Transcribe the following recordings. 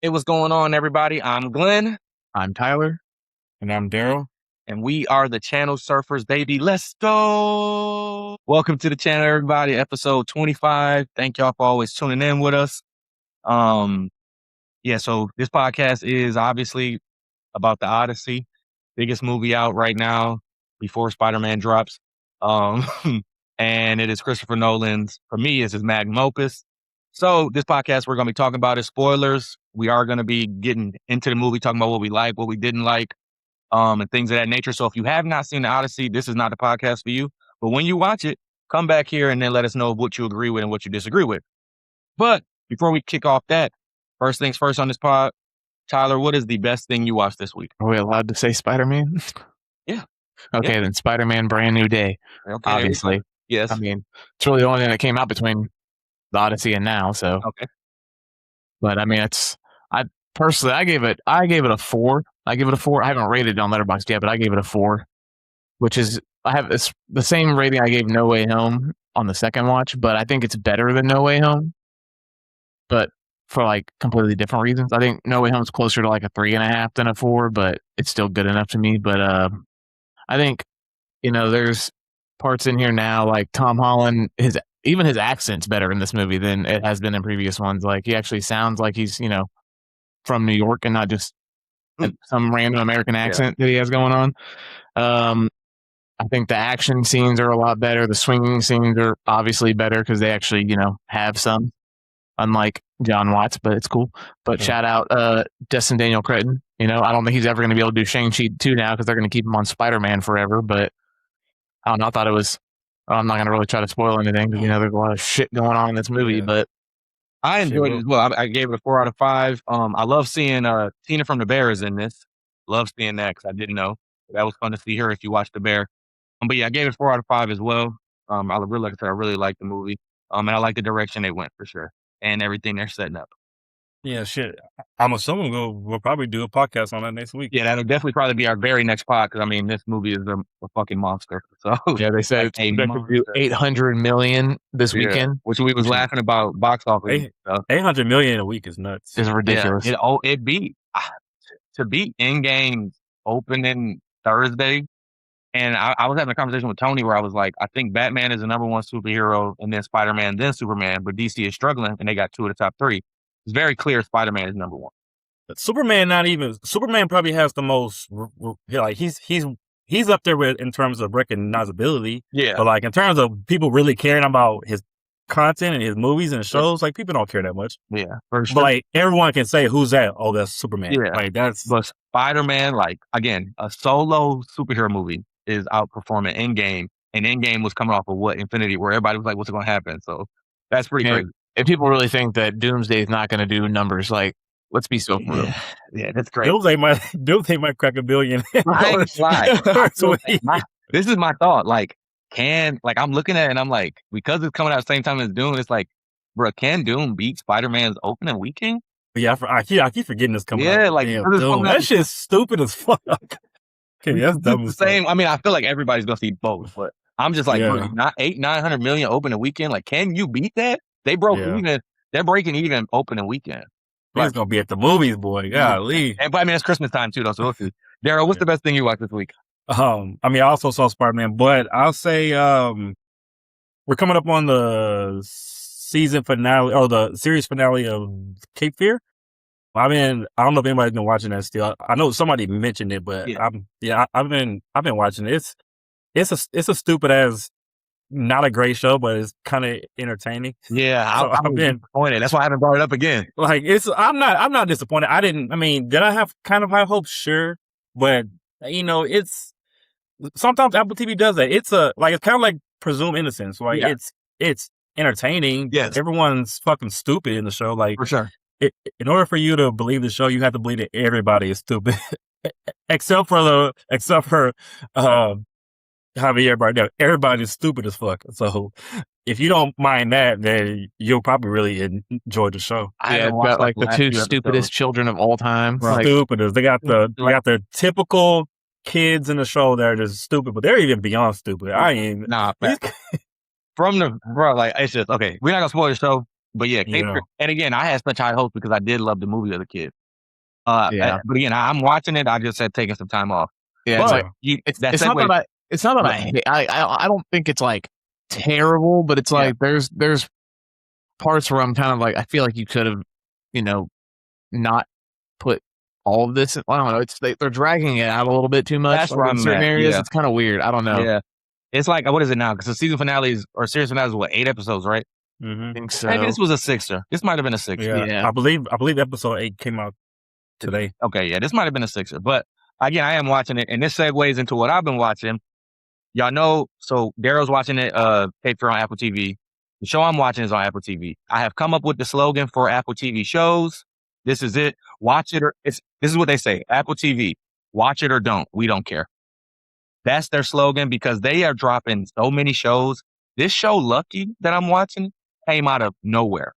Hey, what's going on, everybody? I'm Glen, I'm Tyler. And I'm Darrell. and we are the Channel Surfers, baby. Let's go. Welcome to the channel, everybody. Episode 25. Thank y'all for always tuning in with us. So this podcast is obviously about the Odyssey, biggest movie out right now before Spider-Man drops. Um, and it is Christopher Nolan's, for me, it's his magnum opus. So this podcast we're going to be talking about is spoilers. We are going to be getting into the movie, talking about what we like, what we didn't like, and things of that nature. So if you have not seen the Odyssey, this is not the podcast for you. But when you watch it, come back here and then let us know what you agree with and what you disagree with. But before we kick off that, first things first on this pod, Tyler, what is the best thing you watched this week? Are we allowed to say Spider-Man? Yeah. Okay, Yeah. then Spider-Man Brand New Day, Okay. obviously. Yes. I mean, it's really the only thing that came out between the Odyssey and now, so. Okay. But I mean, I gave it a 4. I give it a 4. I haven't rated it on Letterboxd yet, but I gave it a 4, which is, it's the same rating I gave No Way Home on the second watch, but I think it's better than No Way Home. But for like completely different reasons. I think No Way Home is closer to like a 3.5 than a 4, but it's still good enough to me. But I think, there's parts in here now like Tom Holland, his accent's better in this movie than it has been in previous ones. Like he actually sounds like he's, from New York and not just some random American accent that he has going on. I think the action scenes are a lot better. The swinging scenes are obviously better because they actually, have some, unlike John Watts, but it's cool. But shout out Destin Daniel Cretton. I don't think he's ever going to be able to do Shang-Chi 2 now because they're going to keep him on Spider-Man forever. But I don't know. I thought it was. I'm not going to really try to spoil anything because there's a lot of shit going on in this movie. But I enjoyed it as well. I gave it a 4 out of 5. I love seeing Tina from The Bear is in this. Love seeing that because I didn't know. That was fun to see her if you watched The Bear. But yeah, I gave it 4 out of 5 as well. I really, like I said, I really liked the movie. And I like the direction they went for sure, and everything they're setting up. Yeah, shit. I'm assuming we'll probably do a podcast on that next week. Yeah, that'll definitely probably be our very next pod because I mean this movie is a fucking monster. So yeah, they said it's expected to do 800 million this weekend, which we was laughing about box office. 800 million a week is nuts. It's ridiculous. Yeah, it beat to beat Endgame's opening Thursday. And I was having a conversation with Tony where I was like, I think Batman is the number one superhero, and then Spider-Man, then Superman, but DC is struggling, and they got 2 of the top 3. It's very clear Spider-Man is number 1. Superman probably has the most, like, he's up there with in terms of recognizability. Yeah. But like in terms of people really caring about his content and his movies and shows, like people don't care that much. Yeah. For sure. But like everyone can say, who's that? Oh, that's Superman. Yeah. Like that's. But Spider-Man, like, again, a solo superhero movie is outperforming Endgame, and Endgame was coming off of Infinity, where everybody was like, what's going to happen? So that's pretty crazy. If people really think that Doomsday is not going to do numbers, like, let's be so real. Yeah, that's great. Doomsday might crack $1 billion. This is my thought. Like, I'm looking at it and I'm like, because it's coming out at the same time as Doom, it's like, bro, can Doom beat Spider-Man's opening weekend? Yeah, I keep forgetting this coming out. Yeah, like, that shit's stupid as fuck. Okay, that's dumb as same. I mean, I feel like everybody's gonna see both, but I'm just like, not 900 million opening weekend. Like, can you beat that? They broke even. They're breaking even opening weekend. It's gonna be at the movies, boy. Golly. But I mean, it's Christmas time too, though. So we'll see. Darrell, what's the best thing you watched this week? I mean, I also saw Spider-Man, but I'll say we're coming up on the season finale or the series finale of Cape Fear. I mean, I don't know if anybody's been watching that still. I know somebody mentioned it, but I've been watching it. It's a stupid ass, not a great show, but it's kind of entertaining. Yeah, I've been disappointed. That's why I haven't brought it up again. Like I'm not disappointed. Did I have kind of high hopes? Sure, but it's sometimes Apple TV does that. It's kind of like Presumed Innocence. Like it's entertaining. Yes, everyone's fucking stupid in the show. Like for sure. In order for you to believe the show, you have to believe that everybody is stupid, except for Javier Bardem. Everybody's stupid as fuck. So if you don't mind that, then you'll probably really enjoy the show. I've got like the 2 stupidest children of all time. Right. Stupidest. They got the typical kids in the show that are just stupid, but they're even beyond stupid. From the bro, like it's just okay. We're not gonna spoil the show. But yeah, Cape Fear, and again, I had such high hopes because I did love the movie as a kid. But again, I'm watching it. I just had taken some time off. Yeah, but it's not that I hate. I don't think it's like terrible, but it's like there's parts where I'm kind of like I feel like you could have, not put all of this. I don't know. They're dragging it out a little bit too much. That's where I'm in certain at. areas. It's kind of weird. I don't know. Yeah, it's like what is it now? Because the season finales or series finales what 8 episodes, right? I think so. Maybe this was a 6er. This might have been a 6er. Yeah. I believe episode 8 came out today. Okay, yeah, this might have been a 6er. But again, I am watching it, and this segues into what I've been watching. Y'all know, so Darrell's watching it, Cape Fear on Apple TV. The show I'm watching is on Apple TV. I have come up with the slogan for Apple TV shows. This is it. Watch it this is what they say. Apple TV, watch it or don't. We don't care. That's their slogan because they are dropping so many shows. This show, Lucky, that I'm watching, came out of nowhere.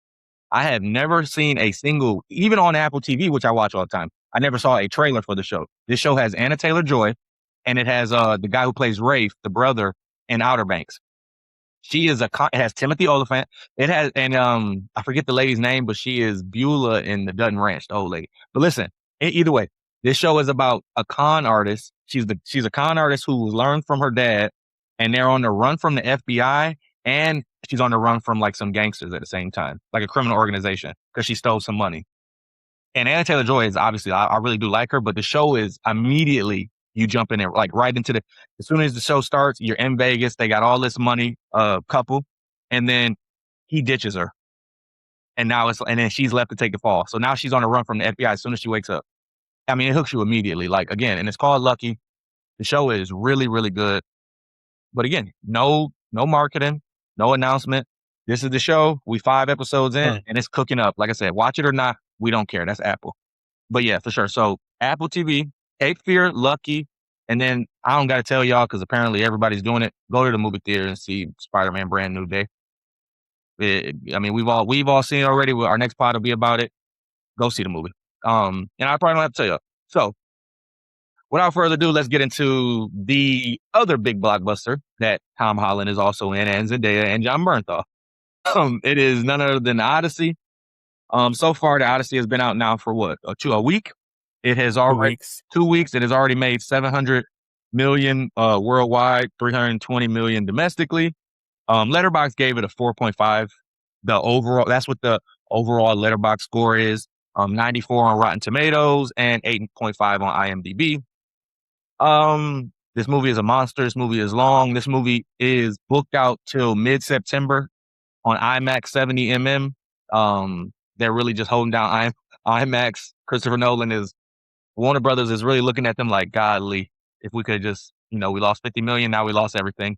I have never seen a single, even on Apple TV, which I watch all the time. I never saw a trailer for the show. This show has Anna Taylor-Joy, and it has the guy who plays Rafe, the brother, in Outer Banks. It has Timothy Oliphant. It has, and I forget the lady's name, but she is Beulah in the Dutton Ranch, the old lady. But listen, either way, this show is about a con artist. She's a con artist who learned from her dad, and they're on the run from the FBI, and she's on the run from like some gangsters at the same time, like a criminal organization, because she stole some money. And Anna Taylor-Joy is obviously, I really do like her, but the show is immediately you jump in there, like right into as soon as the show starts, you're in Vegas. They got all this money, couple, and then he ditches her. And then she's left to take the fall. So now she's on the run from the FBI as soon as she wakes up. I mean, it hooks you immediately, like again, and it's called Lucky. The show is really, really good. But again, no marketing, no announcement. This is the show. We 5 episodes in and it's cooking up. Like I said, watch it or not, we don't care. That's Apple. But yeah, for sure. So Apple TV, Cape Fear, Lucky, and then I don't got to tell y'all because apparently everybody's doing it. Go to the movie theater and see Spider-Man Brand New Day. I mean, we've all seen it already. Our next pod will be about it. Go see the movie. And I probably don't have to tell y'all. So without further ado, let's get into the other big blockbuster that Tom Holland is also in, and Zendaya and John Bernthal. It is none other than Odyssey. So far, the Odyssey has been out now for what? A week? It has already 2 weeks. It has already made $700 million worldwide, $320 million domestically. Letterboxd gave it a 4.5. That's what the overall Letterboxd score is. 94 on Rotten Tomatoes and 8.5 on IMDb. This movie is a monster. This movie is long. This movie is booked out till mid-September on IMAX 70mm. They're really just holding down IMAX. Christopher Nolan Warner Brothers is really looking at them like, godly, if we could just, we lost 50 million. Now we lost everything.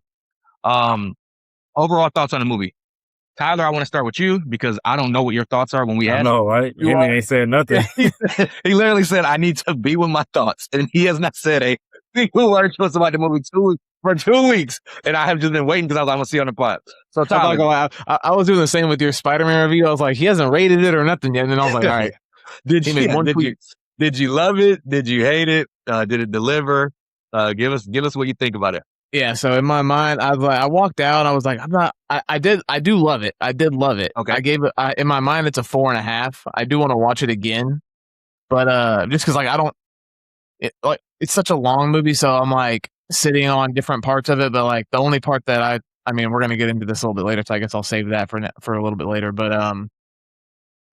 Overall thoughts on the movie. Tyler, I want to start with you because I don't know what your thoughts are when we asked. I know, right? He ain't saying nothing. He literally said, I need to be with my thoughts. And he has not said a single word to us about the movie for 2 weeks. And I have just been waiting because I was like, I'm going to see on the pod. So Tyler. I was doing the same with your Spider-Man review. I was like, he hasn't rated it or nothing yet. And then I was like, all right. Did you love it? Did you hate it? Did it deliver? Give us what you think about it. Yeah, so in my mind, I walked out. I was like, I do love it. I did love it. Okay. I gave it, in my mind, it's a 4.5. I do want to watch it again, but just because it's such a long movie, so I'm like sitting on different parts of it. But like the only part that I mean, we're gonna get into this a little bit later, so I guess I'll save that for a little bit later. But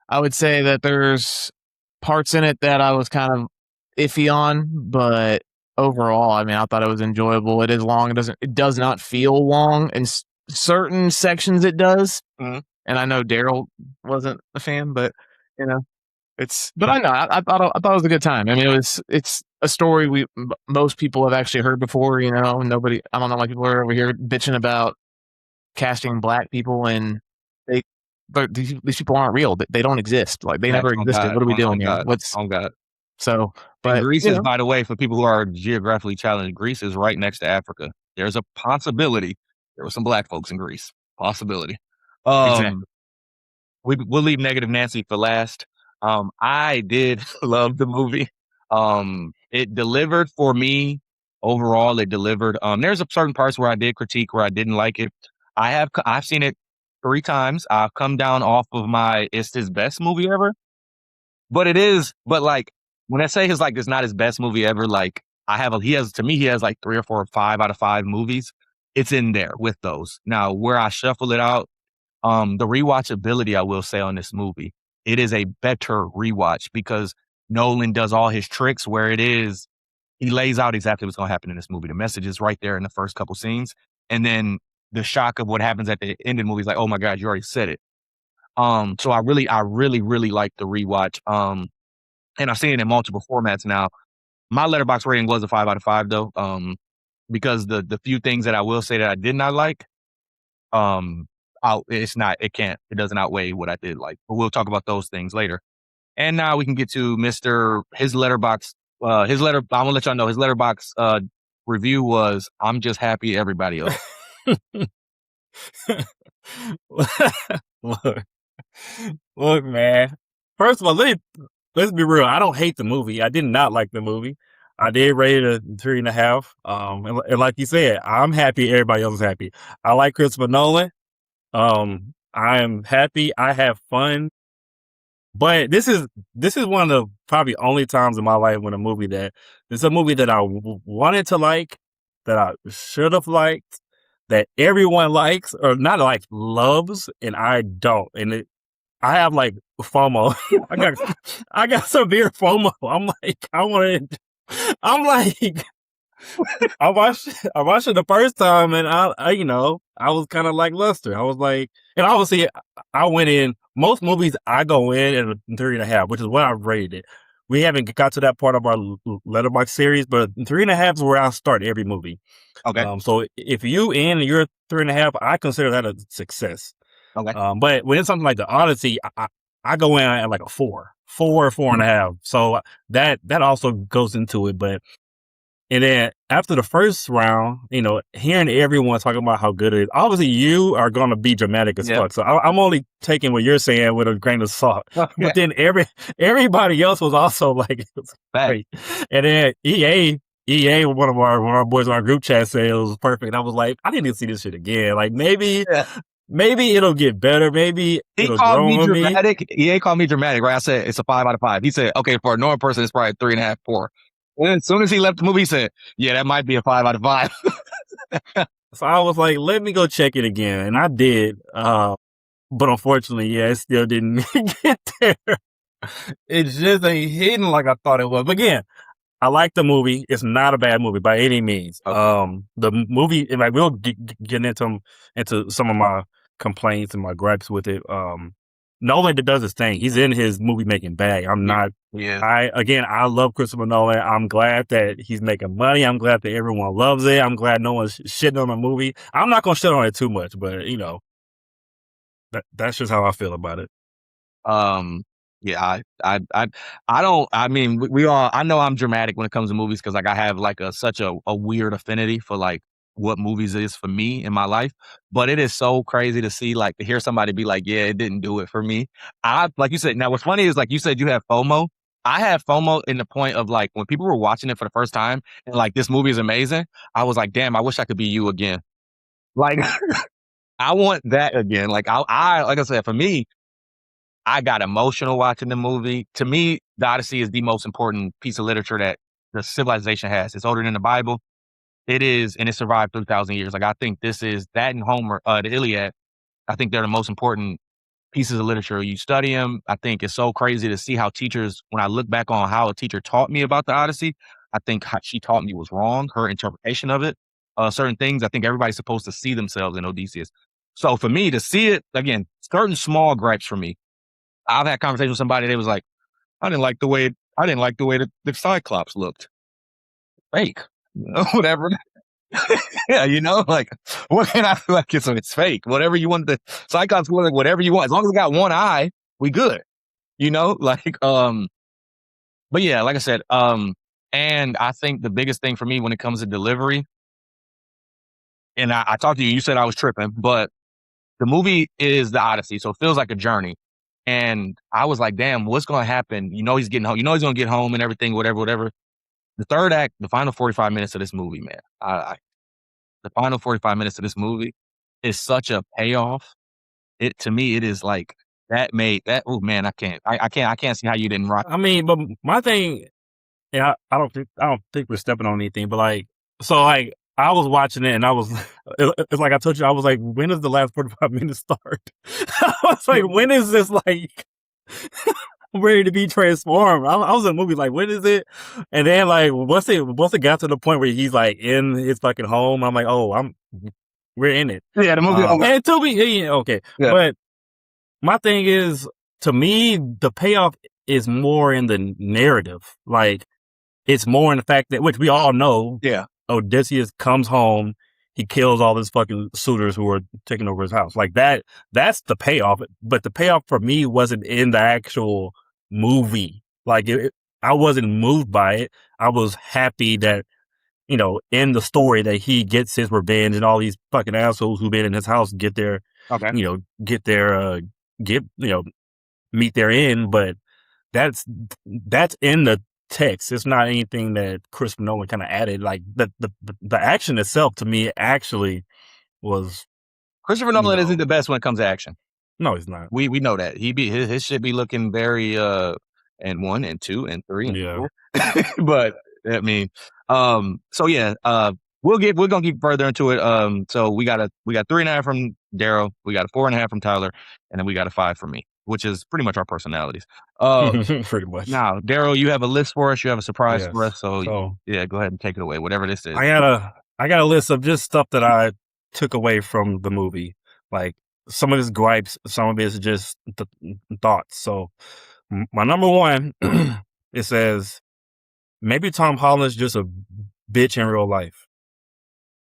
I would say that there's parts in it that I was kind of iffy on, but overall, I mean, I thought it was enjoyable. It is long. It does not feel long. In certain sections, it does. Mm-hmm. And I know Darrell wasn't a fan, but but I know I thought it was a good time. I mean, it's a story most people have actually heard before. Nobody. I don't know why people are over here bitching about casting black people, and these people aren't real. They don't exist. Like they never existed. God. What are we doing here? Oh God. So, but Greece is, by the way, for people who are geographically challenged, Greece is right next to Africa. There's a possibility there were some black folks in Greece. Possibility. Exactly. We'll leave Negative Nancy for last. I did love the movie. It delivered for me. Overall, it delivered. There's certain parts where I did critique, where I didn't like it. I've seen it 3 times. I've come down off of my it's his best movie ever, but it is. But like when I say his like it's not his best movie ever, like he has to me he has like 3 or 4 or 5 out of 5 movies. It's in there with those. Now where I shuffle it out, the rewatchability I will say on this movie, it is a better rewatch because Nolan does all his tricks where it is he lays out exactly what's going to happen in this movie. The message is right there in the first couple scenes, and then the shock of what happens at the end of the movie is like, oh my god, you already said it. So I really like the rewatch. And I've seen it in multiple formats now. My letterbox rating was a 5 out of 5 though. Because the few things that I will say that I did not like, it doesn't outweigh what I did like. But we'll talk about those things later. And now we can get to his letterbox. I'm gonna let y'all know his letterbox review was I'm just happy everybody else. Look, man. First of all, let's be real. I don't hate the movie. I did not like the movie. I did rate it a 3.5. And like you said, I'm happy. Everybody else is happy. I like Christopher Nolan. I am happy. I have fun. But this is one of the probably only times in my life when it's a movie that I wanted to like, that I should have liked, that everyone likes or not like loves, and I don't. And I have like FOMO. I got severe FOMO. I'm like, I watched it the first time, and I was kind of like Lester. I was like, and obviously I went in. Most movies I go in at a 3.5, which is what I've rated it. We haven't got to that part of our letterbox series, but 3.5 is where I start every movie. Okay. So if you in and you're 3.5, I consider that a success. Okay. But when it's something like the Odyssey, I go in at like a 4.5. So that also goes into it. And then after the first round, hearing everyone talking about how good it is, obviously you are going to be dramatic as fuck. So I'm only taking what you're saying with a grain of salt. Okay. But then everybody else was also like, it was great. And then EA, one of our boys in our group chat said it was perfect. I was like, I need to see this shit again. Like maybe it'll get better. Maybe he called me dramatic. EA called me dramatic, right? I said it's a 5 out of 5. He said, okay, for a normal person, it's probably 3.5, 4. And as soon as he left the movie, he said, yeah, that might be a 5 out of 5. So I was like, let me go check it again. And I did. But unfortunately, it still didn't get there. It just ain't hitting like I thought it was. But again, I like the movie. It's not a bad movie by any means. Okay. The movie, and like we'll get into some of my complaints and my gripes with it. Nolan does his thing. He's in his movie making bag. I'm not. Yeah. I love Christopher Nolan. I'm glad that he's making money. I'm glad that everyone loves it. I'm glad no one's shitting on the movie. I'm not gonna shit on it too much, but that's just how I feel about it. Yeah, I don't. I mean, we all. I know I'm dramatic when it comes to movies because like I have like such a weird affinity for like what movies is for me in my life. But it is so crazy to see like to hear somebody be like, yeah, it didn't do it for me. Like you said. Now, what's funny is like you said you have FOMO. I have FOMO in the point of like when people were watching it for the first time and like this movie is amazing. I was like, damn, I wish I could be you again. Like, I want that again. Like like I said, for me. I got emotional watching the movie. To me, the Odyssey is the most important piece of literature that the civilization has. It's older than the Bible. It is, and it survived 3,000 years. Like I think this is that and Homer, the Iliad. I think they're the most important pieces of literature. You study them. I think it's so crazy to see how teachers. When I look back on how a teacher taught me about the Odyssey, I think how she taught me was wrong. Her interpretation of it, certain things. I think everybody's supposed to see themselves in Odysseus. So for me to see it again, certain small gripes for me. I've had conversations with somebody. They was like, I didn't like the way the Cyclops looked. Fake, whatever. Yeah, like what can I feel like it's fake. Whatever you want the Cyclops look like, whatever you want. As long as it got one eye, we good. But yeah, like I said, and I think the biggest thing for me when it comes to delivery, and I talked to you. You said I was tripping, but the movie is the Odyssey, so it feels like a journey. And I was like, damn, what's going to happen? He's getting home. He's going to get home and everything, whatever. The third act, the final 45 minutes of this movie, man. The final 45 minutes of this movie is such a payoff. it to me, it is like that made that. Oh man, I can't see how you didn't rock. I mean, but my thing, yeah, I don't think we're stepping on anything, but like, so like, I was watching it and I was, it's like I told you, I was like, when does the last 45 minutes start? I was like, when is this like ready to be transformed? I was in the movie like, when is it? And then like, once it got to the point where he's like in his fucking home, I'm like, oh, we're in it. Yeah, the movie. And to me, okay. Yeah. But my thing is, to me, the payoff is more in the narrative. Like, it's more in the fact that, which we all know, Yeah. Odysseus comes home, he kills all his fucking suitors who are taking over his house. Like that's the payoff. But the payoff for me wasn't in the actual movie. Like, I wasn't moved by it. I was happy that, you know, in the story that he gets his revenge and all these fucking assholes who've been in his house get their, meet their end. But that's in the text. It's not anything that Christopher Nolan kind of added. Like the action itself, to me, actually was. Christopher Nolan isn't the best when it comes to action. No, he's not. We know that his shit be looking very and 1 and 2 and 3 and 4. But I mean, so yeah, we're gonna keep further into it. So we got 3.5 from Darrell, we got a 4.5 from Tyler, and then we got a 5 from me, which is pretty much our personalities. Pretty much. Now, Darrell, you have a list for us. You have a surprise for us. So yeah, go ahead and take it away. Whatever this is. I got a list of just stuff that I took away from the movie. Like, some of his gripes, some of his just thoughts. So my number one, it says, maybe Tom Holland's just a bitch in real life.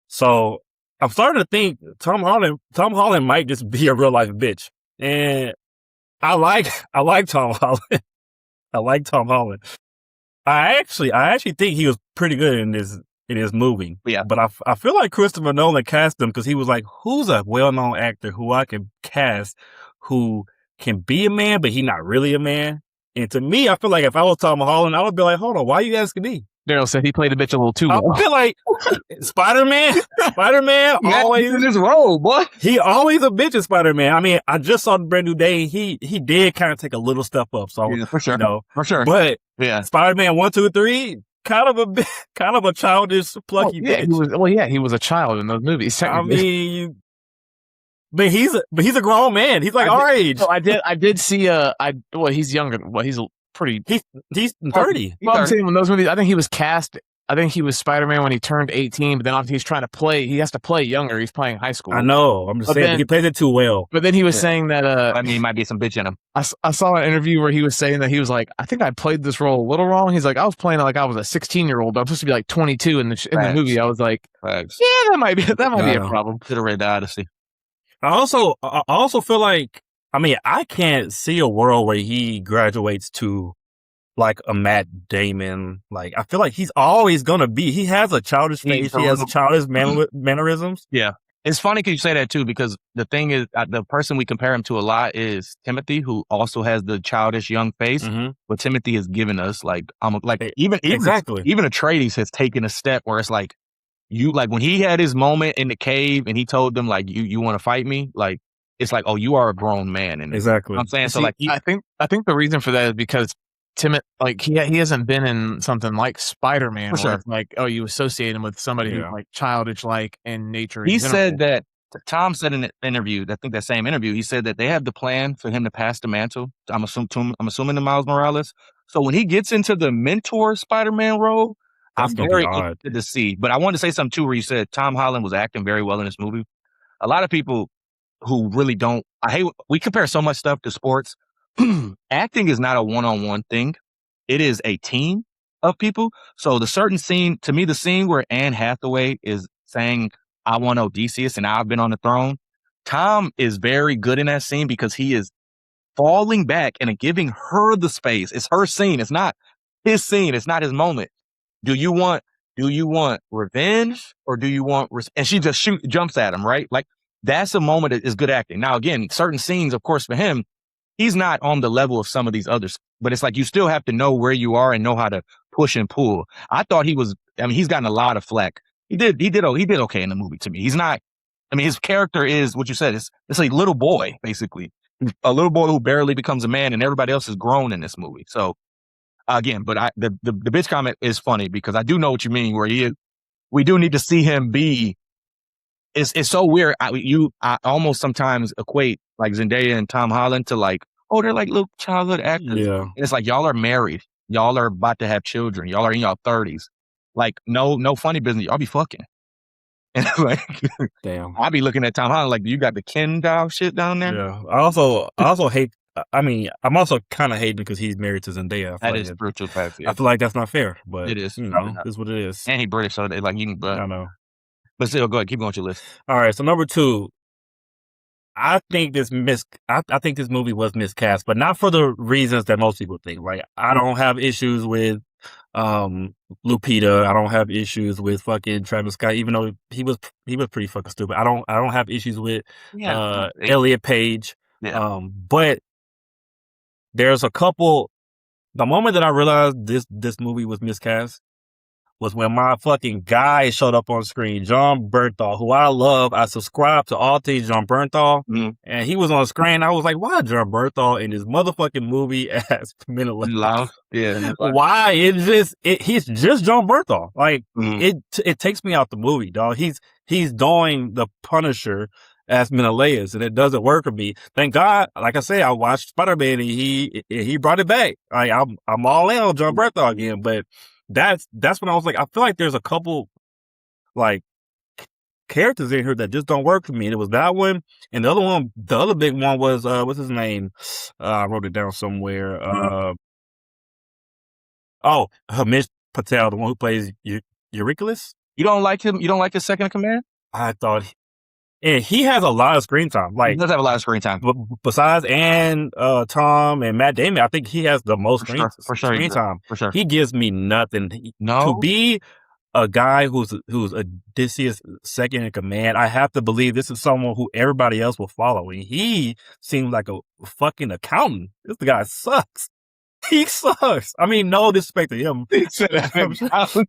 So I'm starting to think Tom Holland might just be a real life bitch. And I like Tom Holland. I like Tom Holland. I actually think he was pretty good in this movie. Yeah. But I feel like Christopher Nolan cast him because he was like, who's a well-known actor who I can cast who can be a man, but he's not really a man? And to me, I feel like if I was Tom Holland, I would be like, hold on, why are you asking me? Darrell said he played a bitch a little too well. I feel like Spider-Man always in his role, boy. He always a bitch in Spider-Man. I mean, I just saw the brand new day. He did kind of take a little step up. So yeah, for sure. For sure. But yeah, Spider-Man 1, 2, 3, kind of a childish, plucky bitch. He was a child in those movies. I mean, but he's a grown man. He's like our age. I did see he's younger. Well, he's pretty. He's 30. Well, I'm saying when those movies, I think he was cast. I think he was Spider-Man when he turned 18, but then obviously he's trying to play. He has to play younger. He's playing high school. I know. I'm just saying he plays it too well. But then he was saying that. I mean, he might be some bitch in him. I saw an interview where he was saying that he was like, I think I played this role a little wrong. He's like, I was playing it like I was a 16-year-old. I'm supposed to be like 22 in the movie. I was like, yeah, that might be a problem. Should have read the Odyssey. I also feel like, I mean, I can't see a world where he graduates to like a Matt Damon. Like, I feel like he's always gonna be. He has a childish face. He has a childish mannerisms. Yeah, it's funny because you say that too. Because the thing is, the person we compare him to a lot is Timothy, who also has the childish young face. Mm-hmm. But Timothy has given us even Atreides has taken a step where it's like when he had his moment in the cave and he told them like you want to fight me, like it's like, oh, you are a grown man. And exactly. I'm saying, so like I think the reason for that is because he hasn't been in something like Spider-Man. For sure. It's like, oh, you associate him with somebody who's like childish like in nature. He said that Tom said in an interview, I think that same interview, he said that they have the plan for him to pass the mantle. I'm assuming to Miles Morales. So when he gets into the mentor Spider-Man role, I'm very interested to see. But I wanted to say something too, where you said Tom Holland was acting very well in this movie. A lot of people who really don't, we compare so much stuff to sports. Acting is not a one-on-one thing. It is a team of people. So the certain scene, to me, the scene where Anne Hathaway is saying, I want Odysseus and I've been on the throne. Tom is very good in that scene because he is falling back and giving her the space. It's her scene. It's not his scene. It's not his moment. Do you want revenge or do you want, and she just jumps at him, right? Like, that's a moment that is good acting. Now, again, certain scenes, of course, for him, he's not on the level of some of these others, but it's like you still have to know where you are and know how to push and pull. I thought he's gotten a lot of flack. He did okay in the movie to me. He's not I mean, his character is what you said. It's like a little boy, basically. A little boy who barely becomes a man, and everybody else is grown in this movie. So again, but the bitch comment is funny because I do know what you mean. Where he is, we do need to see him be. It's so weird. I almost sometimes equate like Zendaya and Tom Holland to like, oh, they're like little childhood actors. Yeah. And it's like y'all are married, y'all are about to have children, y'all are in y'all 30s. Like no funny business. Y'all be fucking. And like, damn, I'll be looking at Tom Holland like, you got the Ken doll shit down there. Yeah, I also hate. I mean, I'm also kind of hating because he's married to Zendaya. That is spiritual path. I feel like that's not fair, but it is. It's what it is. And he British, so they like you. But I know. But still, go ahead, keep going with your list. All right, so number 2. I think this movie was miscast, but not for the reasons that most people think. Like, I don't have issues with Lupita. I don't have issues with fucking Travis Scott, even though he was pretty fucking stupid. I don't have issues with Elliot Page. Yeah. But there's a couple. The moment that I realized this movie was miscast was when my fucking guy showed up on screen, Jon Bernthal, who I love. I subscribe to all things Jon Bernthal, and he was on screen. I was like, why Jon Bernthal in this motherfucking movie as Menelaus? Yeah. Why? He's just Jon Bernthal. Like, it takes me out the movie, dog. He's doing the Punisher as Menelaus, and it doesn't work for me. Thank God, like I said, I watched Spider-Man, and he brought it back. Like, I'm all in on Jon Bernthal again, but that's when I was like, I feel like there's a couple like characters in here that just don't work for me. And it was that one, and the other big one was what's his name? I wrote it down somewhere. Hamish Patel, the one who plays Euryclus. You don't like him? You don't like his second in command? I thought. And he has a lot of screen time. Like, he does have a lot of screen time. Besides Tom and Matt Damon, I think he has the most screen time. For sure. He gives me nothing. No. To be a guy who's Odysseus' second in command, I have to believe this is someone who everybody else will follow. And he seems like a fucking accountant. This guy sucks. He sucks. I mean, no disrespect to him.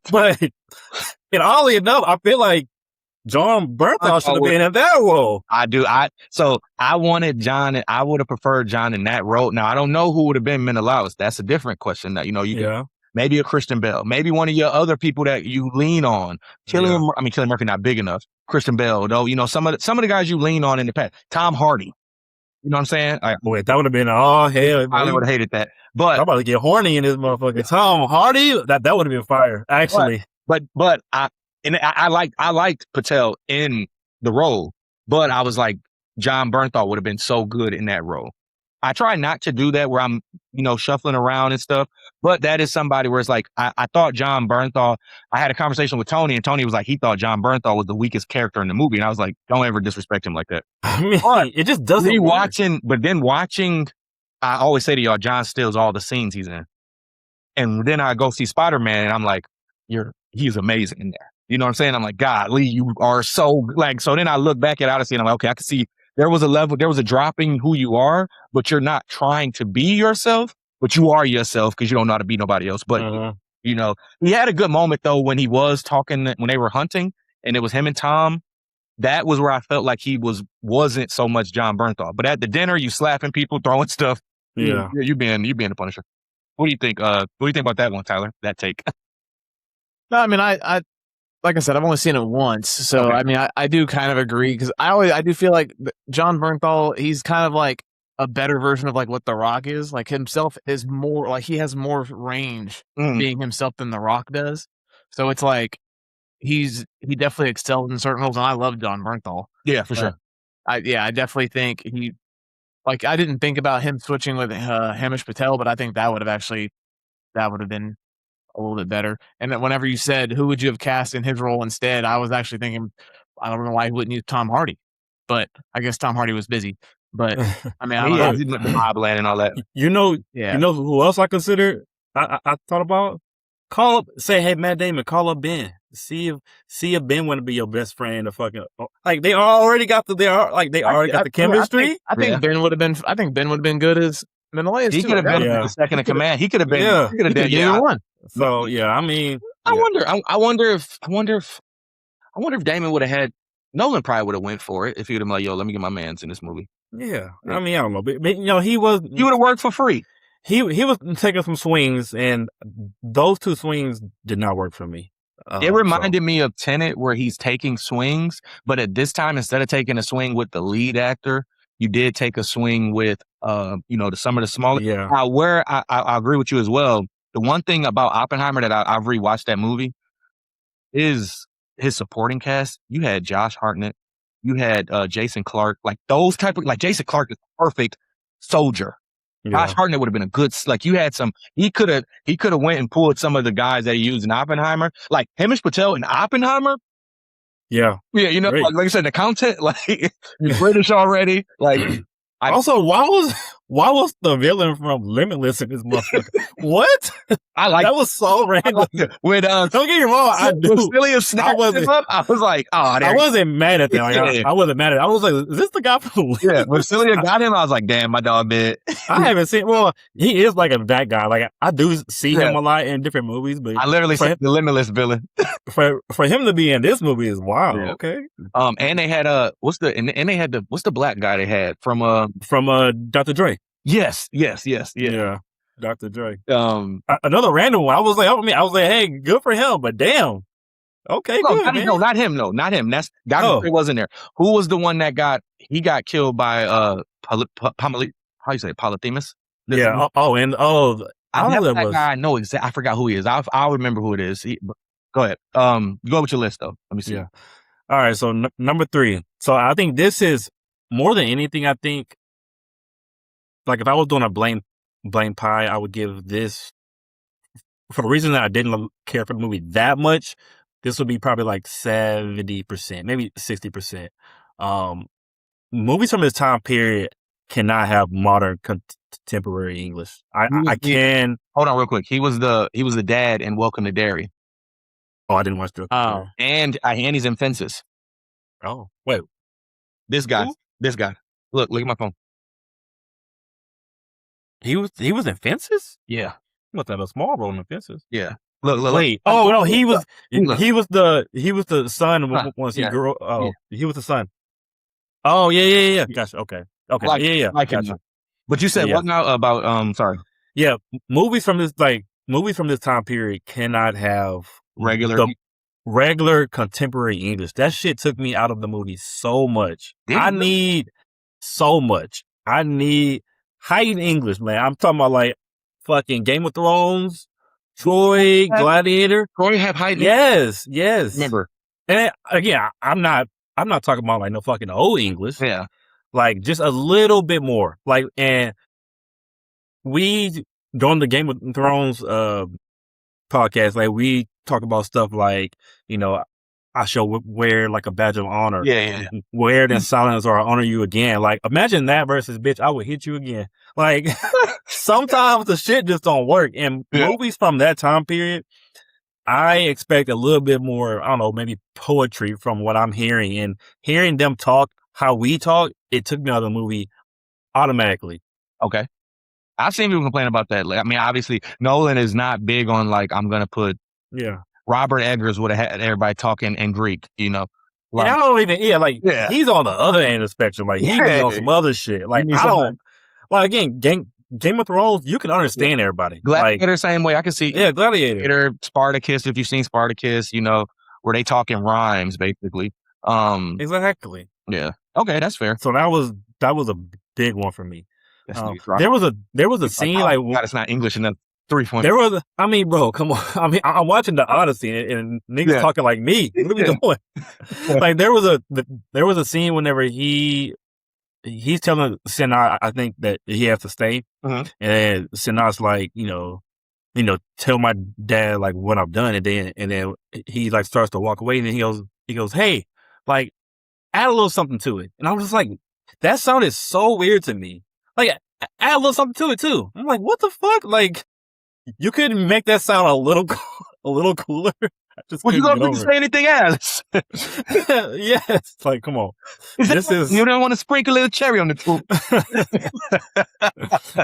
But, and oddly enough, I feel like Jon Bernthal should have been in that role. I do. So I wanted John. I would have preferred John in that role. Now I don't know who would have been Menelaus. That's a different question. That could, maybe a Christian Bale, maybe one of your other people that you lean on. Cillian Murphy not big enough. Christian Bale, though. Some of the guys you lean on in the past. Tom Hardy. You know what I'm saying? Wait, that would have been hell. I would have hated that. But I'm about to get horny in this motherfucker. Tom Hardy. That would have been fire. Actually, but I liked Patel in the role, but I was like, Jon Bernthal would have been so good in that role. I try not to do that where I'm, shuffling around and stuff, but that is somebody where it's like, I thought Jon Bernthal, I had a conversation with Tony, and Tony was like, he thought Jon Bernthal was the weakest character in the movie. And I was like, don't ever disrespect him like that. I mean, it just doesn't work. But then watching, I always say to y'all, John steals all the scenes he's in. And then I go see Spider-Man, and I'm like, he's amazing in there. You know what I'm saying? I'm like, God, Lee, you are so like. So then I look back at Odyssey and I'm like, okay, I can see there was a drop in who you are, but you're not trying to be yourself, but you are yourself because you don't know how to be nobody else. But he had a good moment though when he was talking when they were hunting and it was him and Tom. That was where I felt like he wasn't so much Jon Bernthal. But at the dinner, you slapping people, throwing stuff. Yeah, you being the Punisher. What do you think? What do you think about that one, Tyler? That take? No, I mean, I like I said, I've only seen it once, so okay. I mean, I do kind of agree because I do feel like Jon Bernthal, he's kind of like a better version of like what The Rock is. Like himself is more like he has more range being himself than The Rock does. So it's like he definitely excelled in certain roles, and I love Jon Bernthal. Yeah, for sure. I definitely think I didn't think about him switching with Hamish Patel, but I think that would have been a little bit better. And then whenever you said who would you have cast in his role instead, I was actually thinking I don't know why he wouldn't use Tom Hardy, but I guess Tom Hardy was busy. But I mean, I don't know. The Hobland and all that. You know who else I considered? I thought about say, hey, Matt Damon, call up Ben. See if Ben want to be your best friend or fucking like they already got the chemistry. I think Ben would have been good as Menelaus. He could have been the second in command. He could have been. Yeah. He could have been either one. So yeah, I mean, I wonder if Damon would have had Nolan probably would have went for it if he'd have been like, yo, let me get my mans in this movie. Yeah. I mean, I don't know. But he was... He would have worked for free. He was taking some swings, and those 2 swings did not work for me. It reminded me of Tenet, where he's taking swings, but at this time, instead of taking a swing with the lead actor, you did take a swing with, some of the smaller. Yeah. Now, where I agree with you as well. The one thing about Oppenheimer that I've rewatched that movie is his supporting cast. You had Josh Hartnett, you had Jason Clarke, like those type of, like Jason Clarke is perfect soldier. Josh Hartnett would have been a good, like you had some, he could have went and pulled some of the guys that he used in Oppenheimer, like Hamish Patel in Oppenheimer. Yeah. Yeah, like I said, the content, like you're British already. Like also, why was the villain from Limitless in this motherfucker? What? I like that was so random. When don't get me wrong, I do. I was like, oh, I wasn't mad at that. Like, I wasn't mad at it. I was like, is this the guy from Yeah, when Celia got him, I was like, damn, my dog bit. I haven't seen, well, he is like that guy. Like, I do see him a lot in different movies, but I literally said the Limitless villain. For him to be in this movie is wild. Yeah. Okay. And they had what's the black guy they had from Dr. Dre. Yes. Yeah. Dr. Dre. Another random one. I was like, hey, good for him, but damn. Okay, good. No, not him. No, not him. That's Dr. Dre wasn't there. Who was the one that got killed by how you say it? Polyphemus? Yeah. I don't know that guy. I know exactly. I forgot who he is. I'll remember who it is. Go ahead. Go with your list though. Let me see. Yeah. All right. So number 3. So I think this is more than anything. I think, like, if I was doing a blame pie, I would give this, for the reason that I didn't care for the movie that much. This would be probably like 70%, maybe 60%. Movies from this time period cannot have modern contemporary English. I can. Hold on real quick. He was the dad in Welcome to Derry. Oh, I didn't watch the. Oh, and he's in Fences. Oh, wait. This guy. Who? This guy. Look at my phone. He was in Fences? Yeah. He must have a small role in Fences. Yeah. Look. Wait. Oh no, he was the son once he grew. Oh, yeah. He was the son. Oh yeah. Gotcha. Okay. Like, yeah. Gotcha. But you said what now about sorry. Yeah, movies from this time period cannot have regular contemporary English. That shit took me out of the movie so much. I need heightened English, man. I'm talking about like fucking Game of Thrones, Troy, Gladiator. Troy have heightened. Yes. Remember. And again, I'm not talking about like no fucking old English. Yeah. Like just a little bit more. Like, and we during the Game of Thrones podcast, like we talk about stuff like, I shall wear like a badge of honor. Yeah. Wear it in silence or I'll honor you again. Like, imagine that versus, bitch, I would hit you again. Like, sometimes the shit just don't work. And movies from that time period, I expect a little bit more, I don't know, maybe poetry from what I'm hearing. And hearing them talk how we talk, it took me out of the movie automatically. Okay. I've seen people complain about that. Like, I mean, obviously, Nolan is not big on, like, I'm going to put... Yeah. Robert Eggers would have had everybody talking in Greek, Like, and I don't even, he's on the other end of the spectrum. Like, he's on some other shit. Like, I don't, like, again, Game of Thrones, you can understand everybody. Gladiator, like, same way. I can see. Yeah, Gladiator. Spartacus, if you've seen Spartacus, where they talk in rhymes, basically. Exactly. Yeah. Okay, that's fair. So that was a big one for me. There was a scene like God, it's not English enough. 3 points. There was, I mean, bro, come on. I mean, I'm watching the Odyssey and niggas talking like me. What are we doing? Like, there was a scene whenever he's telling Senna, I think that he has to stay, and Senna's like, tell my dad like what I've done, and then he like starts to walk away, and then he goes, hey, like, add a little something to it, and I was just like, that sounded so weird to me. Like, add a little something to it too. I'm like, what the fuck, like. You couldn't make that sound a little cooler. Well, you don't say anything else. Yes, like, come on. You don't want to sprinkle a little cherry on the top.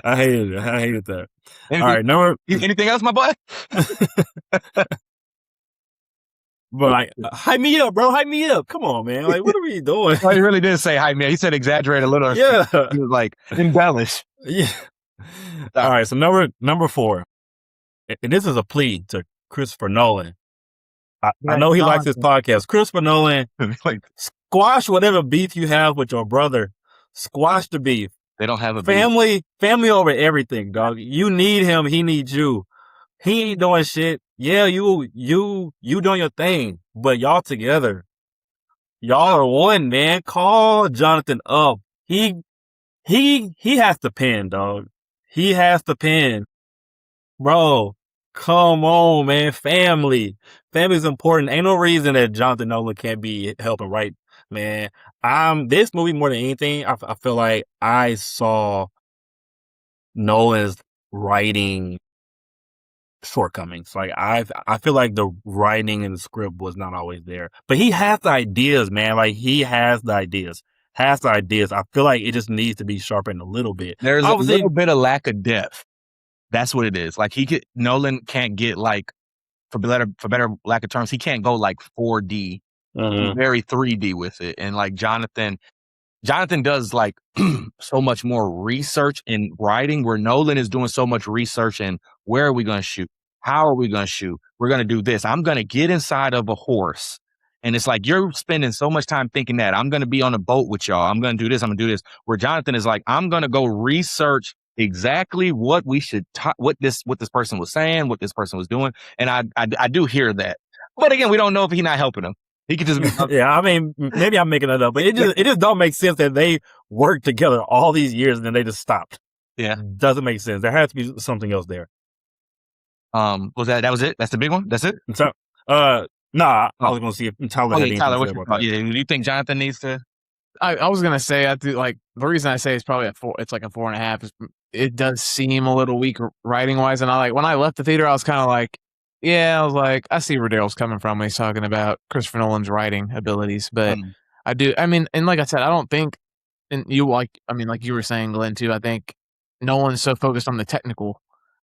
I hated that. All right, anything else, my boy? But like, hype me up, bro. Hype me up. Come on, man. Like, what are we doing? Well, he really did say hype, man. He said exaggerate a little. Yeah. He was like, embellish. Yeah. All right. So number 4, and this is a plea to Christopher Nolan. I know he likes this podcast. Christopher Nolan, like, squash whatever beef you have with your brother. Squash the beef. they don't have a Family over everything, dog. You need him. He needs you. He ain't doing shit. Yeah, you doing your thing, but y'all together. Y'all are one, man. Call Jonathan up. He has to pin, dog. He has to pin. Bro, come on, man. Family's important. Ain't no reason that Jonathan Nolan can't be helping write, man. This movie more than anything, I feel like I saw Nolan's writing shortcomings. Like I feel like the writing and the script was not always there, but he has the ideas, man. Like he has the ideas. I feel like it just needs to be sharpened a little bit. There's a little bit of lack of depth. That's what it is. Like Nolan can't get like, for better lack of terms, he can't go like 4D. He's very 3D with it. And like Jonathan does like so much more research in writing, where Nolan is doing so much research in where are we going to shoot? How are we going to shoot? We're going to do this. I'm going to get inside of a horse. And it's like, you're spending so much time thinking that I'm going to be on a boat with y'all. I'm going to do this. I'm going to do this. Where Jonathan is like, I'm going to go research exactly what we should, what this person was saying, what this person was doing. And I do hear that. But again, we don't know if he's not helping him. He could just be. Yeah, I mean, maybe I'm making that up, but it just don't make sense that they worked together all these years and then they just stopped. Yeah. Doesn't make sense. There has to be something else there. Was that was it? That's the big one? That's it? So, nah, I was going to see if Tyler had anything Tyler, to say about that. Yeah, do you think Jonathan needs to? I was gonna say, I do, like, the reason I say it's probably a 4. It's like a 4.5. Is it does seem a little weak writing wise, and when I left the theater, I was kind of like, yeah, I was like, I see where Darrell's coming from when he's talking about Christopher Nolan's writing abilities, but I do. I mean, and like I said, I don't think, and like you were saying, Glenn, too. I think Nolan's so focused on the technical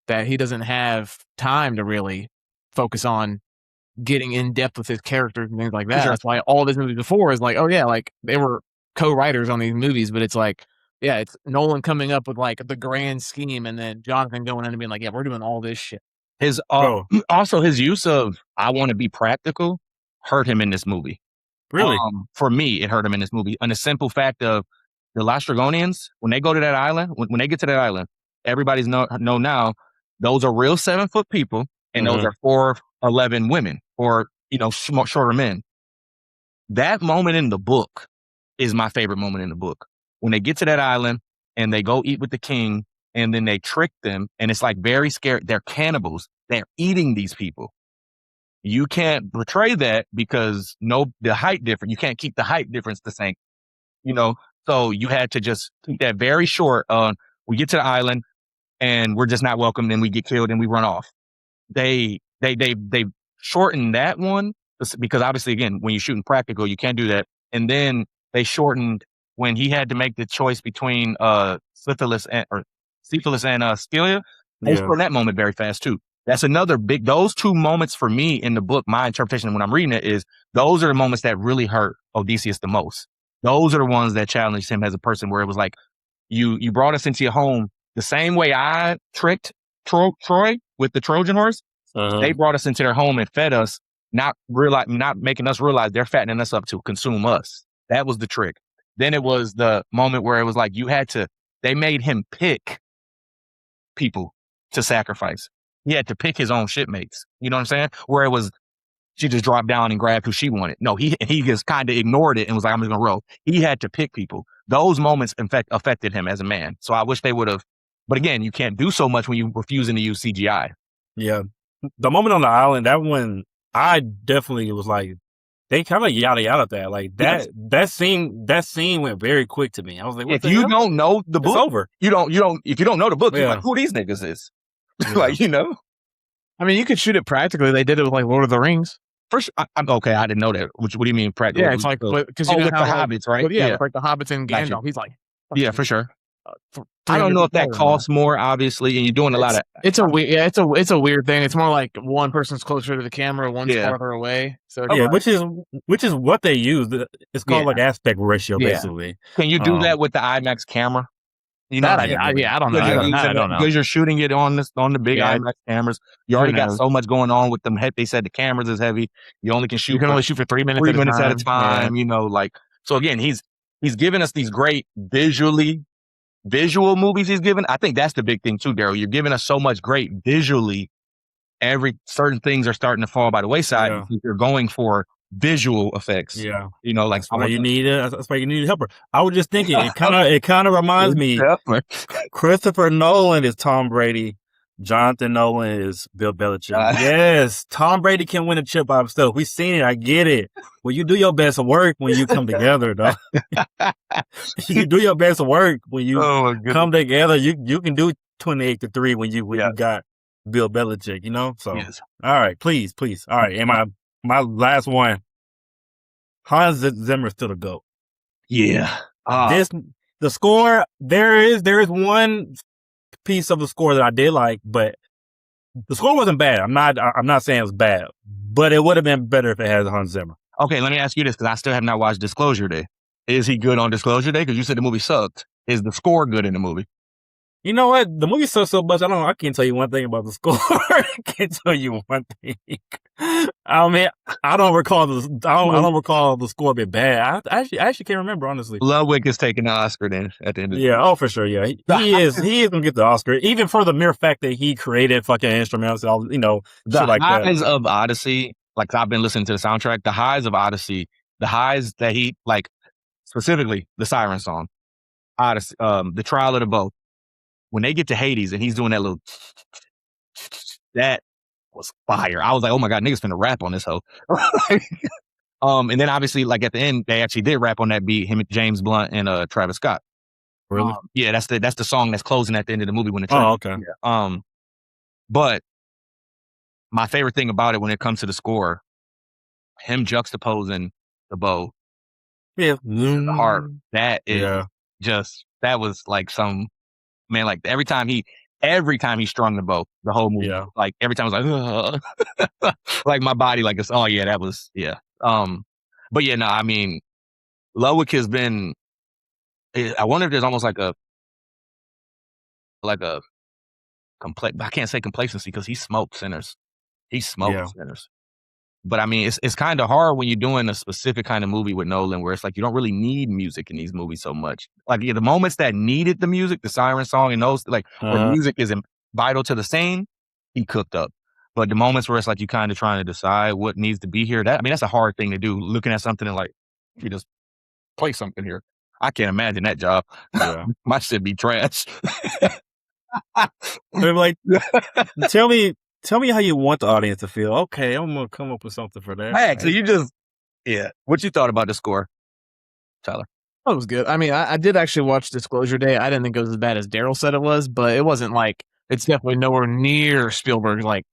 that he doesn't have time to really focus on getting in depth with his characters and things like that. Sure. That's why all this movies before is like, oh yeah, like they were co-writers on these movies, but it's like, yeah, it's Nolan coming up with like the grand scheme, and then Jonathan going in and being like, yeah, we're doing all this shit. His also his use of "I want to be practical" hurt him in this movie. Really, for me, it hurt him in this movie. On the simple fact of the Lastragonians, when they go to that island, when they get to that island, everybody's know now those are real 7-foot people, and those are 4'11" women, or shorter men. That moment in the book is my favorite moment in the book. When they get to that island and they go eat with the king, and then they trick them, and it's like very scared. They're cannibals. They're eating these people. You can't portray that because the height difference. You can't keep the height difference the same. So you had to just keep that very short. We get to the island and we're just not welcome, and we get killed and we run off. They shortened that one because obviously, again, when you're shooting practical, you can't do that. And then they shortened when he had to make the choice between syphilis and Scylla. They shortened that moment very fast too. That's another big. Those two moments for me in the book, my interpretation when I'm reading it is those are the moments that really hurt Odysseus the most. Those are the ones that challenged him as a person, where it was like, you brought us into your home the same way I tricked Troy with the Trojan horse. They brought us into their home and fed us, not making us realize they're fattening us up to consume us. That was the trick. Then it was the moment where it was like they made him pick people to sacrifice. He had to pick his own shipmates. You know what I'm saying? Where it was, she just dropped down and grabbed who she wanted. No, he just kind of ignored it and was like, I'm just going to roll. He had to pick people. Those moments, in fact, affected him as a man. So I wish they would have. But again, you can't do so much when you're refusing to use CGI. Yeah. The moment on the island, that one, I definitely was like, they kind of yada yada that. Like that scene went very quick to me. I was like, what if you don't know the book, it's over. If you don't know the book, you're like, who these niggas is? Like, I mean, you could shoot it practically. They did it with like Lord of the Rings. First, I'm okay. I didn't know that. What do you mean practical? Yeah, it's like because with the hobbits, right? Yeah, it's like the hobbits and Gandalf. He's like, yeah, for sure. I don't know if that $300 costs more, obviously, and you're doing a lot of. It's a weird thing. It's more like one person's closer to the camera, one's farther away. So Yeah, which is what they use. It's called like aspect ratio, basically. Can you do that with the IMAX camera? You know, I don't know. I don't know. Because you're shooting it on the big IMAX cameras. You already got so much going on with them. They said the cameras is heavy. You only can shoot. You can only shoot for 3 minutes. 3 minutes at a time. You know, like so. Again, he's giving us these great visual movies. He's given. I think that's the big thing too, Darrell. You're giving us so much great visually. Certain things are starting to fall by the wayside. Yeah. You're going for visual effects. Yeah, you know, like that's why you need a helper. I was just thinking, it kind of reminds me. Christopher Nolan is Tom Brady. Jonathan Nolan is Bill Belichick. Yes, Tom Brady can win a chip by himself. We've seen it. I get it. Well, you do your best work when you come together, though. You do your best work when you come together. You can do 28-3 when you got Bill Belichick. You know. So all right, please. All right, and my last one. Hans Zimmer's still the GOAT. Yeah. The score, there is one piece of the score that I did like, but the score wasn't bad. I'm not saying it was bad, but it would have been better if it had Hans Zimmer. Okay, let me ask you this, because I still have not watched Disclosure Day. Is he good on Disclosure Day? Because you said the movie sucked. Is the score good in the movie? You know what? The movie sucks so much. I can't tell you one thing about the score. I can't tell you one thing. I mean, I don't recall the score being bad. I actually can't remember, honestly. Ludwig is taking the Oscar then at the end of the day. Oh, for sure. Yeah, he is gonna get the Oscar, even for the mere fact that he created fucking instrumentals and all, the shit like that. highs of Odyssey. Like, I've been listening to the soundtrack. The highs of Odyssey, the highs that he, like, specifically the Siren song, Odyssey, the Trial of the Bow. When they get to Hades and he's doing that little, that was fire. I was like, oh my God, niggas finna rap on this hoe. And then obviously, like, at the end, they actually did rap on that beat, him, James Blunt, and Travis Scott. Really? Yeah, that's the song that's closing at the end of the movie when the train. Oh, okay. Yeah. But my favorite thing about it when it comes to the score, him juxtaposing the bow, the harp, that is just, that was like some, man, like every time he strung the bow, the whole movie, like every time I was like, like my body, like it's, oh yeah, that was, yeah. But yeah, no, I mean, Ludwig has been, I wonder if there's almost like a I can't say complacency because he smoked sinners. He smoked sinners. But I mean, it's kind of hard when you're doing a specific kind of movie with Nolan where it's like you don't really need music in these movies so much. Like, the moments that needed the music, the Siren song and those, like, where music is vital to the scene, he cooked up. But the moments where it's like you kind of trying to decide what needs to be here, that's a hard thing to do, looking at something and like, you just play something here. I can't imagine that job. Yeah. My shit be trash. Like, tell me how you want the audience to feel. Okay, I'm going to come up with something for that. Hey, so you just, what you thought about the score, Tyler? Oh, it was good. I mean, I did actually watch Disclosure Day. I didn't think it was as bad as Darrell said it was, but it wasn't like, it's definitely nowhere near Spielberg's like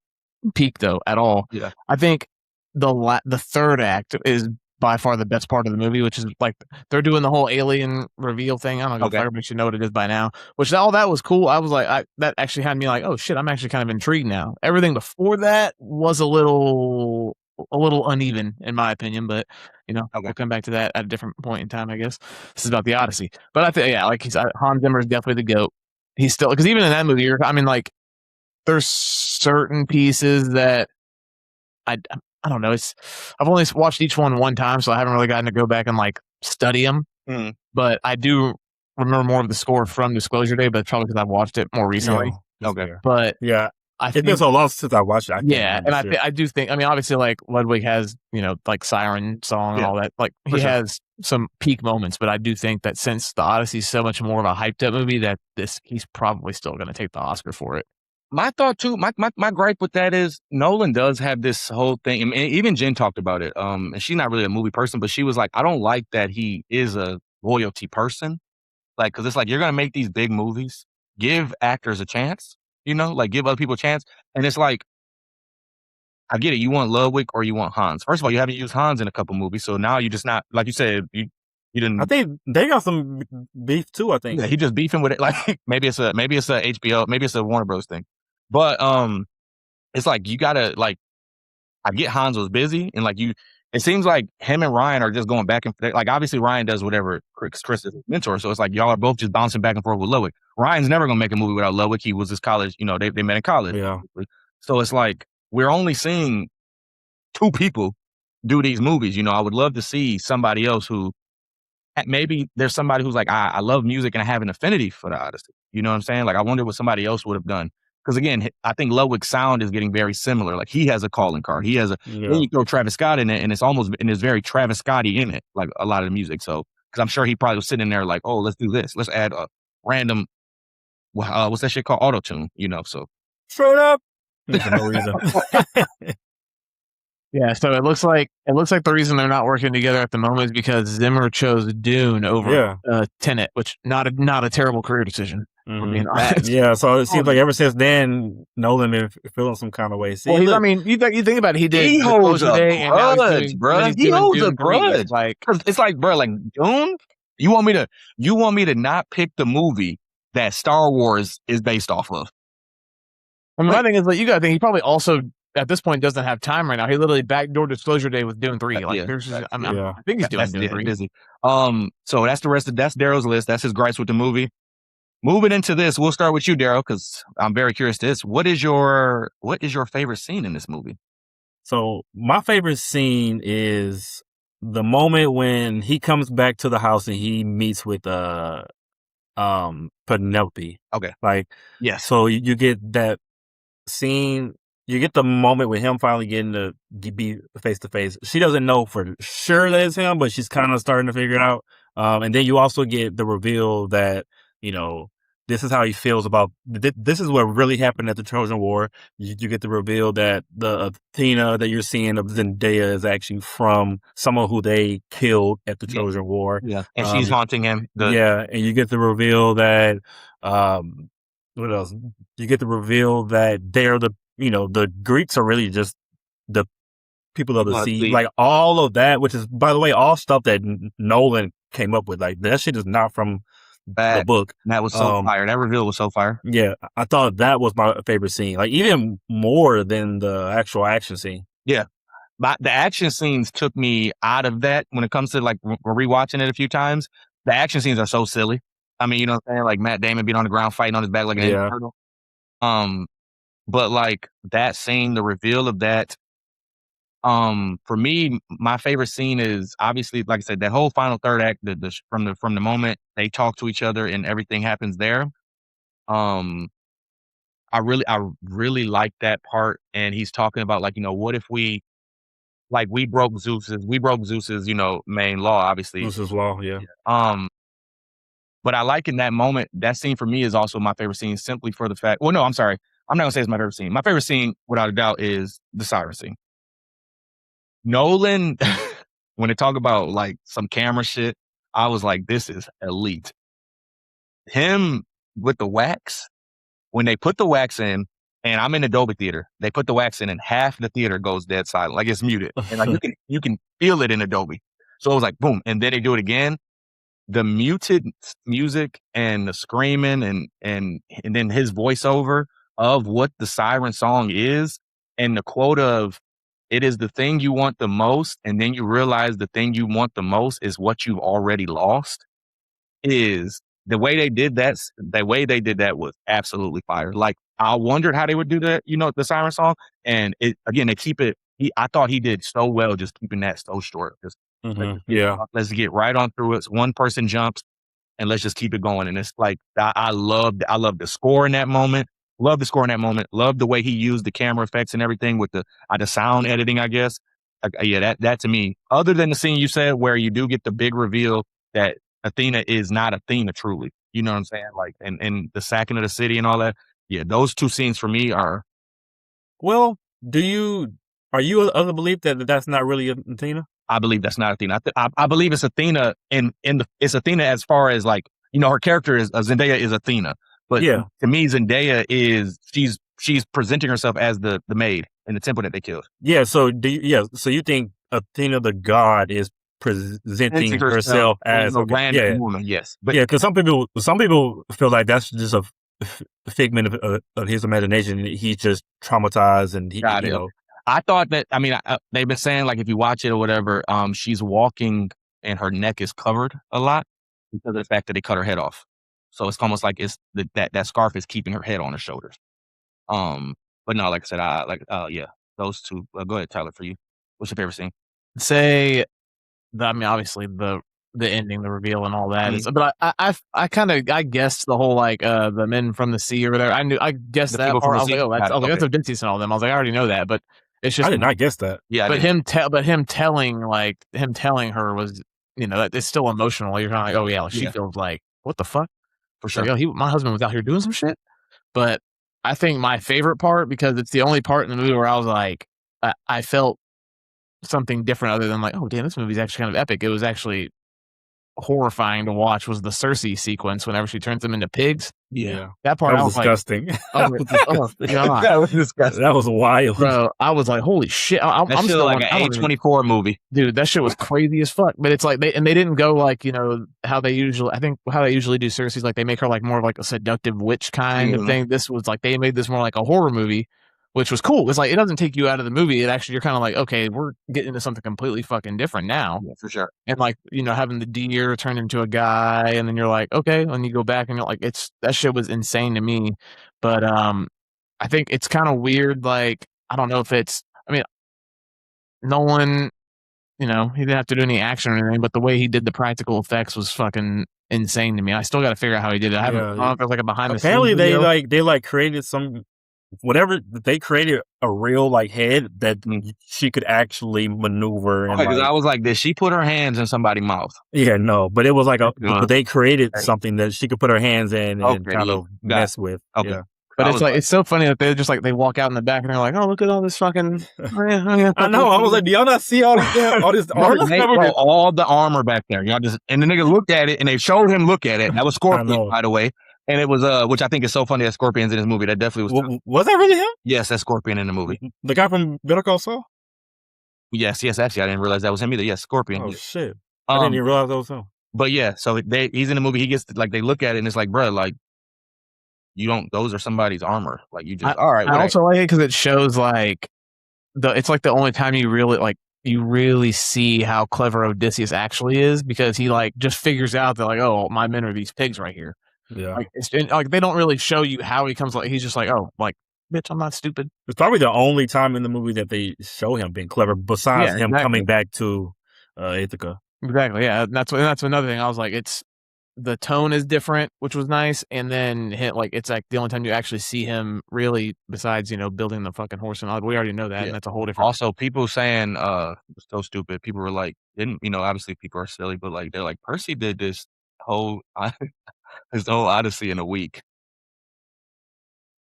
peak though at all. Yeah. I think the third act is by far the best part of the movie, which is like they're doing the whole alien reveal thing. I don't know if everybody should know what it is by now, which all that was cool. I was like, that actually had me like, oh shit, I'm actually kind of intrigued now. Everything before that was a little uneven in my opinion, but we'll come back to that at a different point in time, I guess. This is about the Odyssey, but I think, like he said, Hans Zimmer is definitely the GOAT. He's still, because even in that movie, I mean, like, there's certain pieces that I don't know. I've only watched each one time, so I haven't really gotten to go back and like study them. But I do remember more of the score from Disclosure Day, but probably because I've watched it more recently. Okay, but yeah, I think it's a lot since I watched it. And I do think. I mean, obviously, like Ludwig has like Siren song and all that. Like he has some peak moments, but I do think that since the Odyssey is so much more of a hyped up movie, that he's probably still going to take the Oscar for it. My thought too, my gripe with that is Nolan does have this whole thing, and even Jen talked about it. And she's not really a movie person, but she was like, I don't like that he is a royalty person. Like, cause it's like, you're going to make these big movies, give actors a chance, like give other people a chance. And it's like, I get it. You want Ludwig or you want Hans. First of all, you haven't used Hans in a couple movies. So now you're just not, like you said, You didn't. I think they got some beef too. I think. Yeah, he just beefing with it. Like maybe it's a HBO, maybe it's a Warner Bros thing. But it's like you gotta like. I get Hans was busy, and like you, it seems like him and Ryan are just going back and like obviously Ryan does whatever Chris is his mentor, so it's like y'all are both just bouncing back and forth with Loic. Ryan's never gonna make a movie without Loic. He was his college, they met in college. Yeah. So it's like we're only seeing two people do these movies. I would love to see somebody else who maybe there's somebody who's like, I love music and I have an affinity for the Odyssey. You know what I'm saying? Like, I wonder what somebody else would have done. Because again, I think Ludwig's sound is getting very similar. Like, he has a calling card. He has then you throw Travis Scott in it, and it's very Travis Scotty in it, like a lot of the music. So, because I'm sure he probably was sitting there like, oh, let's do this. Let's add a random, what's that shit called? Auto-tune, so. Straight up. For no reason. Yeah, so it looks like the reason they're not working together at the moment is because Zimmer chose Dune over Tenet, which not a terrible career decision. For being honest. Yeah, so it seems like ever since then, Nolan been feeling some kind of way. See, well, I mean, you think about it, he holds a grudge, bro. He holds a grudge. Like it's like, bro, like Dune. You want me to not pick the movie that Star Wars is based off of? I mean, my thing is like you got to think he probably also at this point doesn't have time right now. He literally backdoor disclosure day with Dune 3. Like, I think he's doing Dune 3. Busy. So that's Darrell's list. That's his gripes with the movie. Moving into this, we'll start with you, Darrell, because I'm very curious to this. What is your favorite scene in this movie? So my favorite scene is the moment when he comes back to the house and he meets with Penelope. Okay. Like, yes. So you get that scene. You get the moment with him finally getting to be face to face. She doesn't know for sure that it's him, but she's kind of starting to figure it out. And then you also get the reveal that, this is how he feels about this is what really happened at the Trojan War. You get the reveal that the Athena that you're seeing of Zendaya is actually from someone who they killed at the Trojan War. Yeah, and she's haunting him. And you get the reveal that what else? You get the reveal that they're the Greeks are really just the people of the sea. Like all of that, which is, by the way, all stuff that Nolan came up with. Like that shit is not from the book. That was so fire. That reveal was so fire. Yeah, I thought that was my favorite scene. Like even more than the actual action scene. Yeah, but the action scenes took me out of that when it comes to like rewatching it a few times. The action scenes are so silly. I mean, you know what I'm saying? Like Matt Damon being on the ground fighting on his back like an turtle. But like that scene, the reveal of that. For me, my favorite scene is obviously, like I said, that whole final third act, from the moment they talk to each other and everything happens there. I really like that part. And he's talking about like, what if we broke Zeus's, main law, obviously. Zeus's law, yeah. But I like in that moment, that scene for me is also my favorite scene simply for the fact, well, no, I'm sorry. I'm not gonna say it's my favorite scene. My favorite scene, without a doubt, is the siren scene. Nolan, when they talk about like some camera shit, I was like, this is elite. Him with the wax, when they put the wax in, and I'm in the Dolby Theater, they put the wax in and half the theater goes dead silent, like it's muted. And like you can feel it in the Dolby. So it was like, boom. And then they do it again. The muted music and the screaming and then his voiceover of what the siren song is, and the quote of, it is the thing you want the most, and then you realize the thing you want the most is what you've already lost, is the way they did that. The way they did that was absolutely fire. Like I wondered how they would do that, the siren song. And they keep it. I thought he did so well just keeping that so short. Just let's get right on through it. One person jumps and let's just keep it going. And it's like I love the score in that moment. Love the score in that moment. Love the way he used the camera effects and everything with the sound editing, I guess. That to me, other than the scene you said where you do get the big reveal that Athena is not Athena truly. You know what I'm saying? Like, and the sacking of the city and all that. Yeah, those two scenes for me are. Well, are you of the belief that that's not really Athena? I believe that's not Athena. I believe it's Athena it's Athena as far as like, her character is Zendaya is Athena. But to me, Zendaya is she's presenting herself as the maid in the temple that they killed. Yeah. So so you think Athena the god is presenting herself as a random woman. Yes, but because some people feel like that's just a figment of his imagination. He's just traumatized, and he, you know. I thought that. I mean, they've been saying like if you watch it or whatever, she's walking and her neck is covered a lot because of the fact that they cut her head off. So it's almost like it's that scarf is keeping her head on her shoulders. But no, like I said, yeah, those two. Go ahead, Tyler. For you, what's your favorite scene? Say, I mean, obviously the ending, the reveal, and all that. But I kind of guessed the whole like the men from the sea or whatever. I guessed that part. I was like, oh, that's Odysseus and all them. I was like, I already know that, but it's just I did not guess that. Yeah, but him telling her was, you know, that it's still emotional. You're kind of like, oh yeah, she feels like, what the fuck? For sure. Like, my husband was out here doing some shit. But I think my favorite part, because it's the only part in the movie where I was like, I felt something different other than like, oh damn, this movie's actually kind of epic. It was actually horrifying to watch, was the Cersei sequence whenever she turns them into pigs. Yeah, that part was disgusting. Like, that was disgusting. That was wild, bro. I was like, holy shit! I'm still like an A24 movie, dude. That shit was crazy as fuck. But it's like they didn't go like, you know, how they usually do Cersei's, like they make her like more of like a seductive witch kind of thing. This was like they made this more like a horror movie, which was cool. It's like it doesn't take you out of the movie. It actually, you're kind of like, okay, we're getting into something completely fucking different now. Yeah, for sure. And like, you know, having the deer turn into a guy, and then you're like, okay, and you go back and you're like, that shit was insane to me. But I think it's kind of weird. Like, I don't know if it's, I mean, Nolan, you know, he didn't have to do any action or anything, but the way he did the practical effects was fucking insane to me. I still got to figure out how he did it. I don't know if it was like a behind the scenes. Apparently they created some. Whatever, they created a real like head that she could actually maneuver. And because I was like, did she put her hands in somebody's mouth? Yeah, no, but it was like but they created something that she could put her hands in and kind of mess with. Okay. Yeah. But it's like, it's so funny that they just like, they walk out in the back and they're like, oh, look at all this fucking. I know. I was like, do y'all not see all this armor? All the armor back there. Y'all just, and the nigga looked at it and they showed him look at it. That was Scorpion, by the way. And it was, which I think is so funny that Scorpion's in this movie. That definitely was. Was that really him? Yes, that's Scorpion in the movie. The guy from Better Call Saul? Yes. Actually, I didn't realize that was him either. Yes, Scorpion. Oh, shit. I didn't even realize that was him. But yeah, so he's in the movie. He gets, like, they look at it and it's like, bro, like, those are somebody's armor. Like, you just, all right. I also like it because it shows, like, it's like the only time you really see how clever Odysseus actually is, because he, like, just figures out that, like, oh, my men are these pigs right here. Yeah. Like, they don't really show you how he comes, like, he's just like, oh, like, bitch, I'm not stupid. It's probably the only time in the movie that they show him being clever, besides him coming back to Ithaca. Exactly, yeah. And that's another thing. I was like, the tone is different, which was nice, and then it's like the only time you actually see him really, besides, you know, building the fucking horse and all. We already know that, and that's a whole different. Also, people saying so stupid. People were like, obviously people are silly, but like they're like, Percy did this whole his whole Odyssey in a week.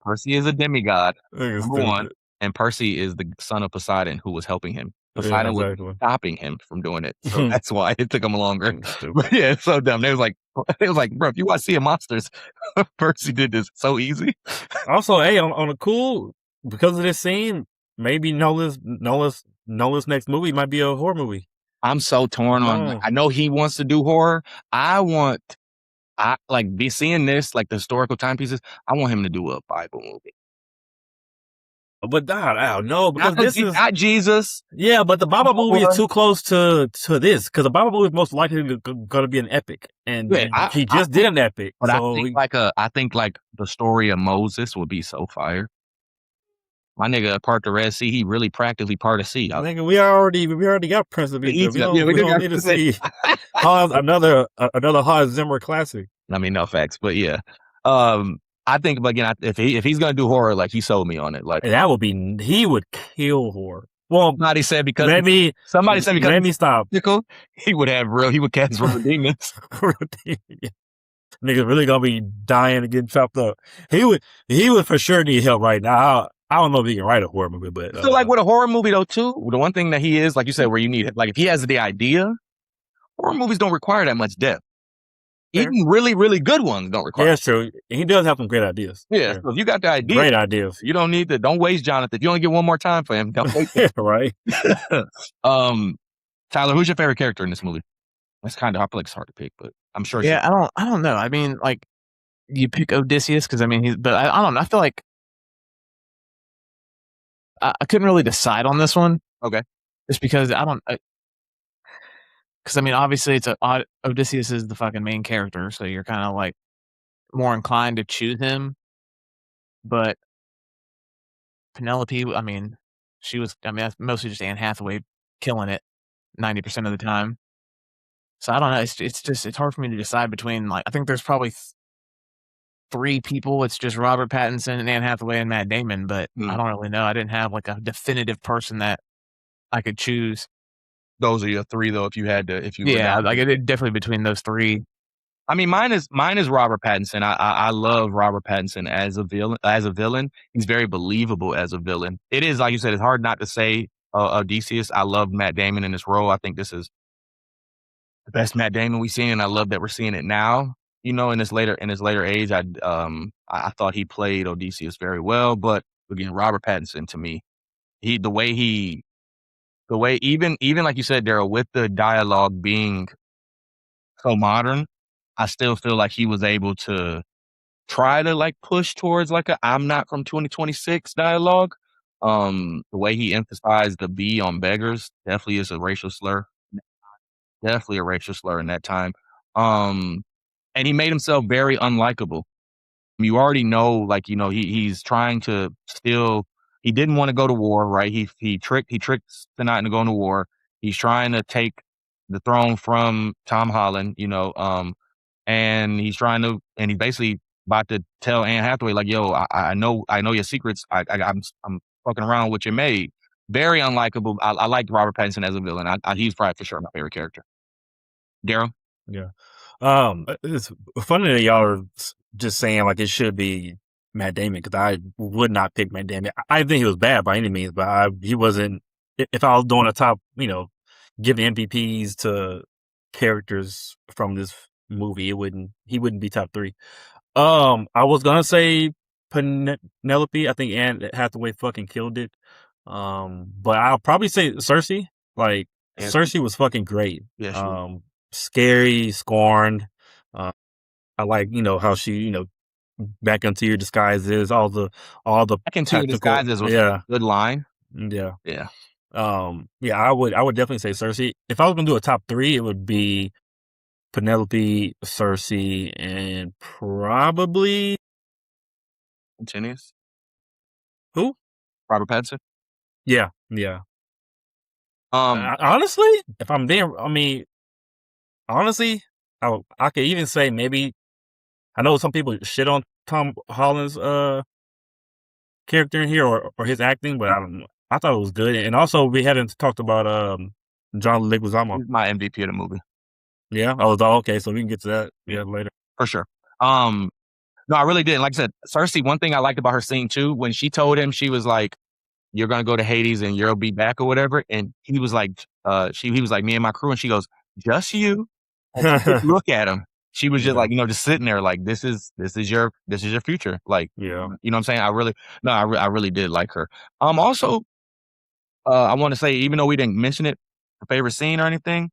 Percy is a demigod, number one, and Percy is the son of Poseidon, who was helping him. Poseidon was stopping him from doing it, so that's why it took him longer. But yeah, it's so dumb. It was like, bro, if you watch Sea of Monsters, Percy did this so easy. Also, hey, on a cool, because of this scene, maybe Nolan's next movie might be a horror movie. I'm so torn on. I know he wants to do horror. Be seeing this, like the historical timepieces. I want him to do a Bible movie. But I don't know, because this is not Jesus. Yeah, but the Bible movie is too close to this, because the Bible movie is most likely going to be an epic, and he just did an epic. But so I think like the story of Moses would be so fire. My nigga part the Red Sea. He really practically part of sea. I think we already got Prince of Egypt. We don't need to see another Hans Zimmer classic. I mean, no facts, but yeah. I think, but again, if he's gonna do horror, like, he sold me on it. Like, he would kill horror. Well, somebody said because let me stop. He would cast real demons. Niggas really gonna be dying and getting chopped up. He would for sure need help right now. I don't know if he can write a horror movie, but so like with a horror movie though too, the one thing that he is, like you said, where you need, like, if he has the idea, horror movies don't require that much depth. Even really, really good ones don't require. Yeah, that's true. He does have some great ideas. Yeah, so if you got the idea, great ideas. You don't need to. Don't waste Jonathan. If you only get one more time for him, don't waste it. Right. Tyler, who's your favorite character in this movie? That's kind of, I feel like it's hard to pick, but I'm sure. Yeah, I don't know. I mean, like, you pick Odysseus because I mean, but I don't know. I feel like I couldn't really decide on this one. Okay. Just because I don't. Because I mean, obviously, Odysseus is the fucking main character, so you're kind of like more inclined to choose him. But Penelope, I mean, she was. I mean, that's mostly just Anne Hathaway killing it 90% of the time. So I don't know. It's hard for me to decide between, like, I think there's probably three people. It's just Robert Pattinson and Anne Hathaway and Matt Damon, but I don't really know. I didn't have like a definitive person that I could choose. Those are your three, though. If you had to, Yeah, like it definitely between those three. I mean, mine is Robert Pattinson. I love Robert Pattinson as a villain. As a villain, he's very believable as a villain. It is, like you said, it's hard not to say Odysseus. I love Matt Damon in this role. I think this is the best Matt Damon we've seen, and I love that we're seeing it now. You know, in his later age, I thought he played Odysseus very well. But again, Robert Pattinson, to me, the way even like you said, Darrell, with the dialogue being so modern, I still feel like he was able to try to like push towards like a "I'm not from 2026" dialogue. The way he emphasized the B on beggars definitely is a racial slur. Definitely a racial slur in that time. And he made himself very unlikable. You already know, like, you know, he's trying to still. He didn't want to go to war, right? He tricked Sonat into going to war. He's trying to take the throne from Tom Holland, you know, and he's basically about to tell Anne Hathaway, like, "Yo, I know your secrets. I'm fucking around with your maid." Very unlikable. I liked Robert Pattinson as a villain. He's probably for sure my favorite character. Darrell? Yeah. It's funny that y'all are just saying like it should be Matt Damon because I would not pick Matt Damon. I didn't think he was bad by any means, but he wasn't. If I was doing a top, giving MVPs to characters from this movie, he wouldn't be top three. I was gonna say Penelope. I think Anne Hathaway fucking killed it. But I'll probably say Cersei. Like Cersei was fucking great. Yeah, scary, scorned. I like, how she, back into your disguises, all the back into your tactical. disguises was Yeah, a good line. yeah. Yeah. Yeah. I would definitely say Cersei. If I was gonna do a top three, it would be Penelope, Cersei, and probably Continuous. who? Robert Pattinson. Yeah. Honestly, if I'm being, honestly, I could even say maybe. I know some people shit on Tom Holland's character in here or his acting, but I don't know. I thought it was good, and also we hadn't talked about John Leguizamo. He's my MVP of the movie. Yeah, I was okay, so we can get to that later for sure. No, I really didn't. Like I said, Cersei. One thing I liked about her scene too, when she told him, she was like, "You're gonna go to Hades and you'll be back" or whatever, and he was like, he was like, "Me and my crew," and she goes, "Just you." And she didn't look at him. She was just like, just sitting there, like, this is your future. Like, you know what I'm saying? I really did like her. Also, I want to say, even though we didn't mention it, a favorite scene or anything,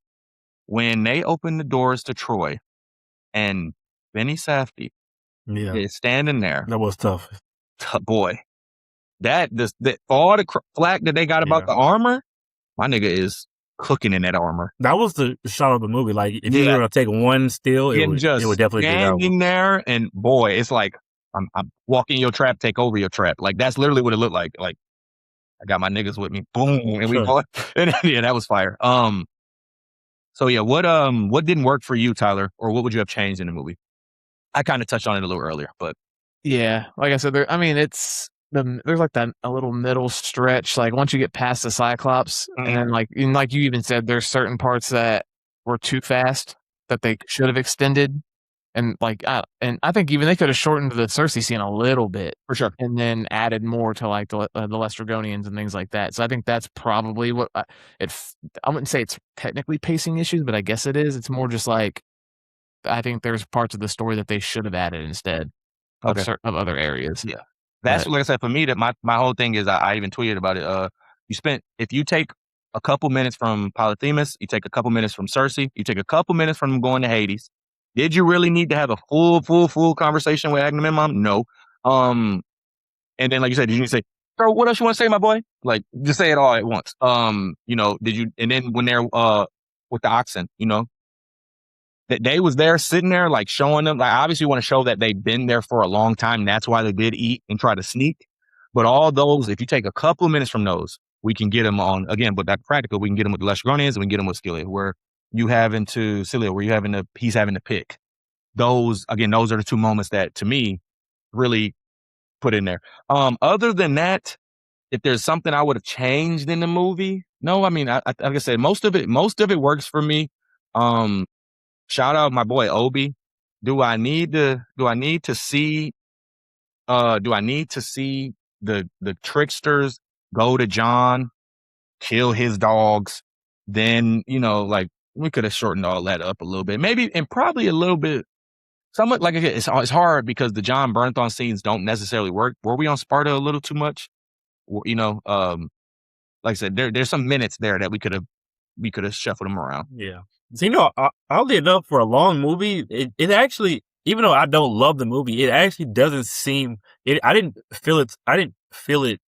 when they opened the doors to Troy and Benny Safdie is standing there. That was tough. Boy, all the flack that they got about the armor, my nigga is cooking in that armor. That was the shot of the movie. Like, if you were gonna take one still, it would definitely be that one. Standing there, and boy, it's like I'm walking your trap, take over your trap. Like, that's literally what it looked like. Like, I got my niggas with me, boom, and we bought. And yeah, that was fire. So yeah, what didn't work for you, Tyler, or what would you have changed in the movie? I kind of touched on it a little earlier, but yeah, like I said, there's like a little middle stretch. Like, once you get past the Cyclops, and then like you even said, there's certain parts that were too fast that they should have extended, and I think even they could have shortened the Cersei scene a little bit for sure, and then added more to like the Lestrygonians and things like that. So I think that's probably what I wouldn't say it's technically pacing issues, but I guess it is. It's more just like, I think there's parts of the story that they should have added instead of other areas. Yeah. That's like I said, for me, that my whole thing is, I even tweeted about it. If you take a couple minutes from Polyphemus. You take a couple minutes from Cersei. You take a couple minutes from going to Hades. Did you really need to have a full conversation with Agamemnon? No. And then, like you said, did you need to say, bro, what else you want to say, my boy? Like, just say it all at once. Did you, and then when they're, with the oxen, that they was there sitting there, like showing them, like, obviously you want to show that they've been there for a long time. And that's why they did eat and try to sneak. But all those, if you take a couple of minutes from those, we can get them on, again, but that practical, we can get them with the Leshgronians and we can get them with Scylla, where he's having to pick. Those are the two moments that, to me, really put in there. Other than that, if there's something I would have changed in the movie, no, I mean, like I said, most of it works for me. Shout out my boy Obi. Do I need to see the tricksters go to John, kill his dogs? Then, like, we could have shortened all that up a little bit, maybe, and probably a little bit. Somewhat, like I said, it's hard because the John Bernthal scenes don't necessarily work. Were we on Sparta a little too much? Like I said, there's some minutes there that we could have shuffled them around. Yeah. So, oddly enough, for a long movie, it actually, even though I don't love the movie, it actually doesn't seem. I didn't feel it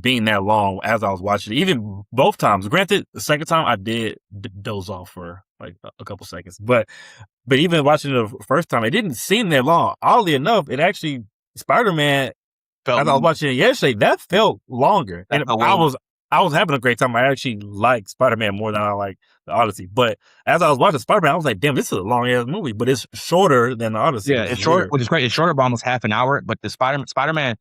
being that long as I was watching it. Even both times. Granted, the second time I did doze off for like a couple seconds, but even watching it the first time, it didn't seem that long. Oddly enough, it actually, Spider-Man, as I was watching it yesterday, that felt longer. And I was having a great time. I actually like Spider-Man more than I like the Odyssey. But as I was watching Spider-Man, I was like, damn, this is a long-ass movie. But it's shorter than the Odyssey. Yeah, it's short, which is great. It's shorter by almost half an hour, but the Spider-Man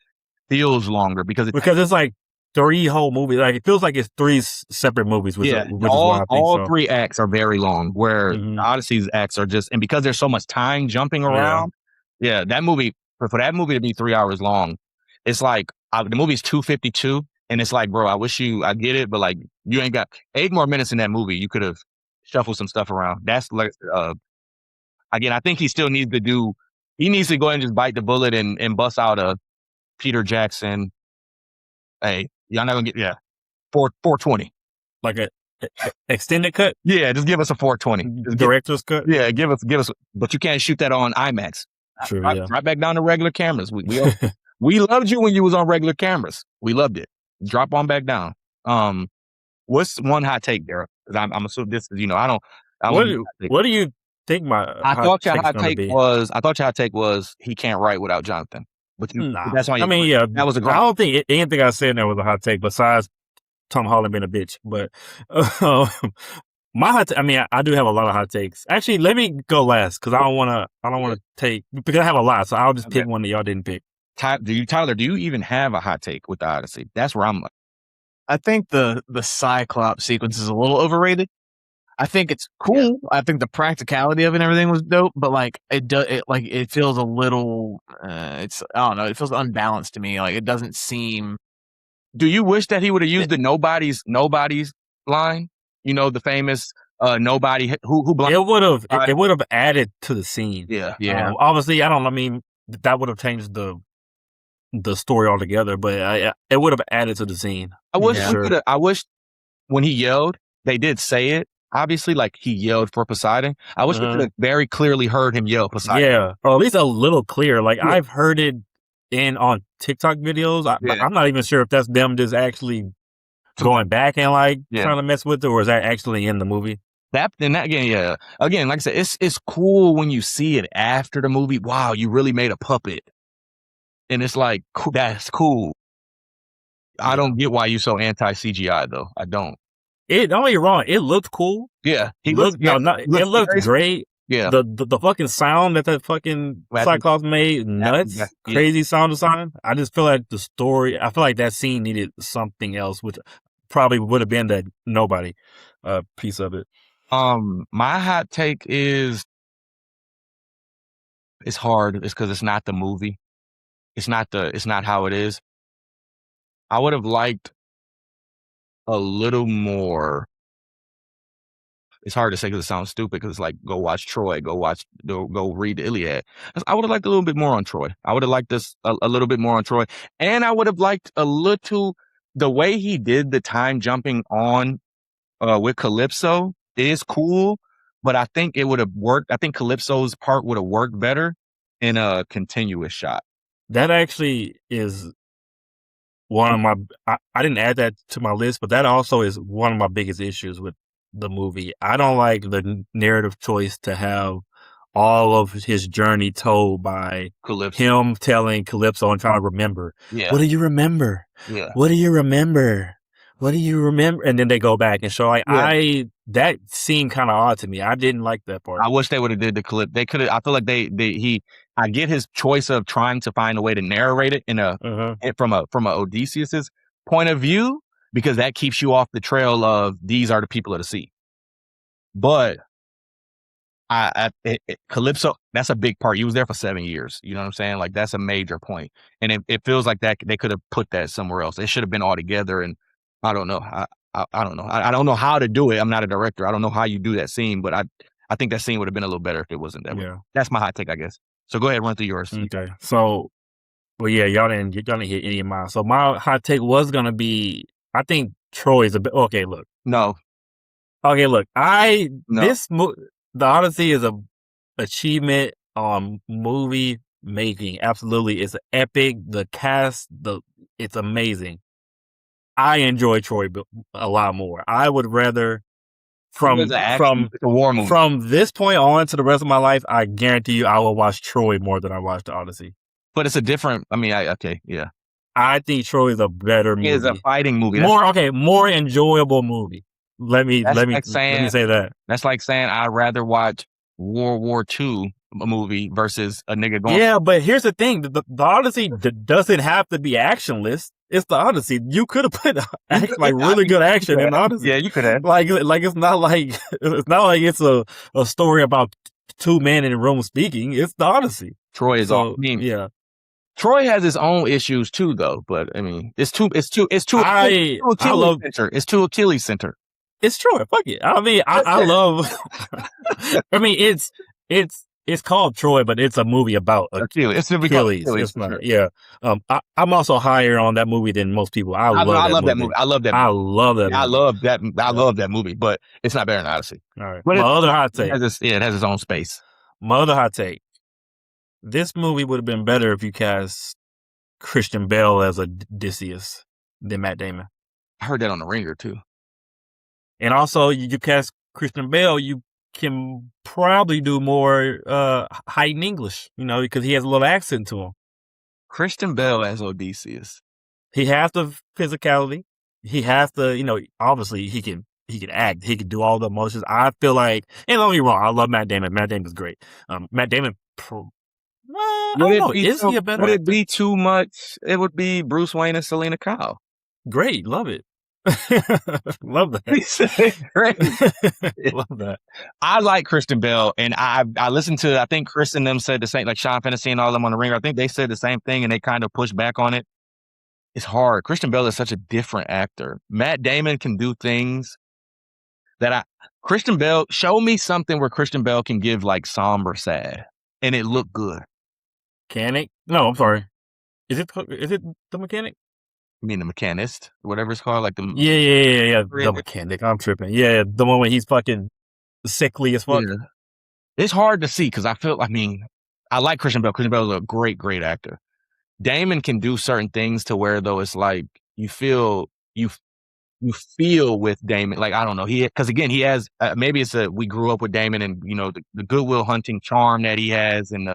feels longer because it's like 3 whole movies. Like, it feels like it's 3 separate movies. Which all 3 acts are very long, where Odyssey's acts are just, and because there's so much time jumping around, that movie, for that movie to be 3 hours long, it's like, the movie's 252, and it's like, bro, I get it, but like, you ain't got 8 more minutes in that movie. You could have shuffled some stuff around. That's like, again, I think he still needs to go ahead and just bite the bullet and bust out a Peter Jackson. Hey, y'all not gonna get 420, like a extended cut. Yeah, just give us a 420 director's cut. Yeah, give us. But you can't shoot that on IMAX. True. Right back down to regular cameras. We loved you when you was on regular cameras. We loved it. Drop on back down. What's one hot take, Darrell? Because I'm assuming this is, what do you think I thought your hot take was he can't write without Jonathan. But that's why. That was a great. I don't think anything I said in there was a hot take besides Tom Holland being a bitch. But my hot I do have a lot of hot takes. Actually, let me go last because I don't want to take, because I have a lot. So I'll just pick one that y'all didn't pick. Tyler, do you even have a hot take with the Odyssey? That's where I'm like. I think the Cyclops sequence is a little overrated. I think it's cool. I think the practicality of it and everything was dope, but like it feels a little I don't know, it feels unbalanced to me. Like, it doesn't seem. Do you wish that he would have used the nobody's line? The famous nobody who blind. It would have added to the scene. Yeah. Obviously, that would have changed the story altogether, but it would have added to the scene. I wish when he yelled, they did say it. Obviously, like, he yelled for Poseidon. I wish we could have very clearly heard him yell Poseidon. Yeah, or at least a little clear. Like, I've heard it on TikTok videos. I'm not even sure if that's them just actually going back and trying to mess with it, or is that actually in the movie? Again, like I said, it's cool when you see it after the movie. Wow, you really made a puppet, and it's like, that's cool. I don't get why you so anti CGI though. I don't. Don't get me wrong. It looked cool. Yeah, it looked great. Yeah, the fucking sound that fucking Cyclops made, nuts, crazy sound design. I just feel like I feel like that scene needed something else, which probably would have been the nobody piece of it. My hot take is, it's hard. It's because it's not the movie. It's not how it is. I would have liked a little more. It's hard to say because it sounds stupid, because it's like, go watch Troy, go read the Iliad. I would have liked a little bit more on Troy. I would have liked this a little bit more on Troy. And I would have liked a little the way he did the time jumping on with Calypso is cool, but I think it would have worked. I think Calypso's part would have worked better in a continuous shot. That actually is one of my. I didn't add that to my list, but that also is one of my biggest issues with the movie. I don't like the narrative choice to have all of his journey told by Calypso. him telling Calypso and trying to remember. Yeah. What do you remember? Yeah. What do you remember? What do you remember? And then they go back and show. Like that seemed kind of odd to me. I didn't like that part. I wish they would have did the clip. They could have. I feel like I get his choice of trying to find a way to narrate it in a from a Odysseus's point of view, because that keeps you off the trail of these are the people of the sea. But Calypso, that's a big part. He was there for 7 years. You know what I'm saying? Like, that's a major point. And it feels like that they could have put that somewhere else. It should have been all together. And I don't know. I don't know. I don't know how to do it. I'm not a director. I don't know how you do that scene, but I think that scene would have been a little better if it wasn't that way. That's my hot take, I guess. So go ahead, run through yours. Okay. So, well, yeah, y'all didn't hit any of mine. So my hot take was gonna be, I think Troy is a bit. Okay, look. No. Okay, look. The Odyssey is a achievement on movie making. Absolutely, it's epic. The cast, it's amazing. I enjoy Troy a lot more. I would rather from this point on to the rest of my life, I guarantee you I will watch Troy more than I watch the Odyssey. But it's a different. I mean, yeah. I think Troy is a better movie. It is a fighting movie. More enjoyable movie. Let me say that. That's like saying I'd rather watch World War II movie versus a nigga going. Yeah, but here's the thing: the Odyssey doesn't have to be actionless. It's the Odyssey. You could have put really good action in the Odyssey. Yeah, you could have. Like it's not like it's a story about two men in a room speaking. It's the Odyssey. Troy is all. I mean, yeah. Troy has his own issues too, though. But I mean, it's too Achilles center. It's Troy. Fuck it. I mean, I love. I mean, it's called Troy, but it's a movie about Achilles. It's Achilles. It's not. Yeah. I'm also higher on that movie than most people. I love that movie. I love that movie. I love that movie, but it's not better than Odyssey. All right. But my other hot take. It has its own space. My other hot take. This movie would have been better if you cast Christian Bale as Odysseus than Matt Damon. I heard that on The Ringer too. And also, you cast Christian Bale, you can probably do more heightened English, because he has a little accent to him. Christian Bale as Odysseus. He has the physicality. He has the, obviously he can act. He can do all the emotions. I feel like, and don't get me wrong, I love Matt Damon. Matt Damon's great. Matt Damon, would it be too much? It would be Bruce Wayne and Selena Kyle. Great. Love it. Love that. Great. Love that. I like Christian Bale, and I listened to, I think Chris and them said the same, like Sean Fantasy and all them on The Ringer. I think they said the same thing, and they kind of pushed back on it. It's hard. Christian Bale is such a different actor. Matt Damon can do things that Christian Bale, show me something where Christian Bale can give like somber sad, and it looked good. Mechanic? No, I'm sorry. Is it The Mechanic? You mean The Mechanist? Whatever it's called? Like Yeah. The Mechanic. I'm tripping. Yeah, the one when he's fucking sickly as fuck. Yeah. It's hard to see because I like Christian Bale. Christian Bale is a great, great actor. Damon can do certain things to where, though, it's like you feel with Damon. Like, I don't know. Because again, he has, maybe it's we grew up with Damon and, the Good Will Hunting charm that he has. And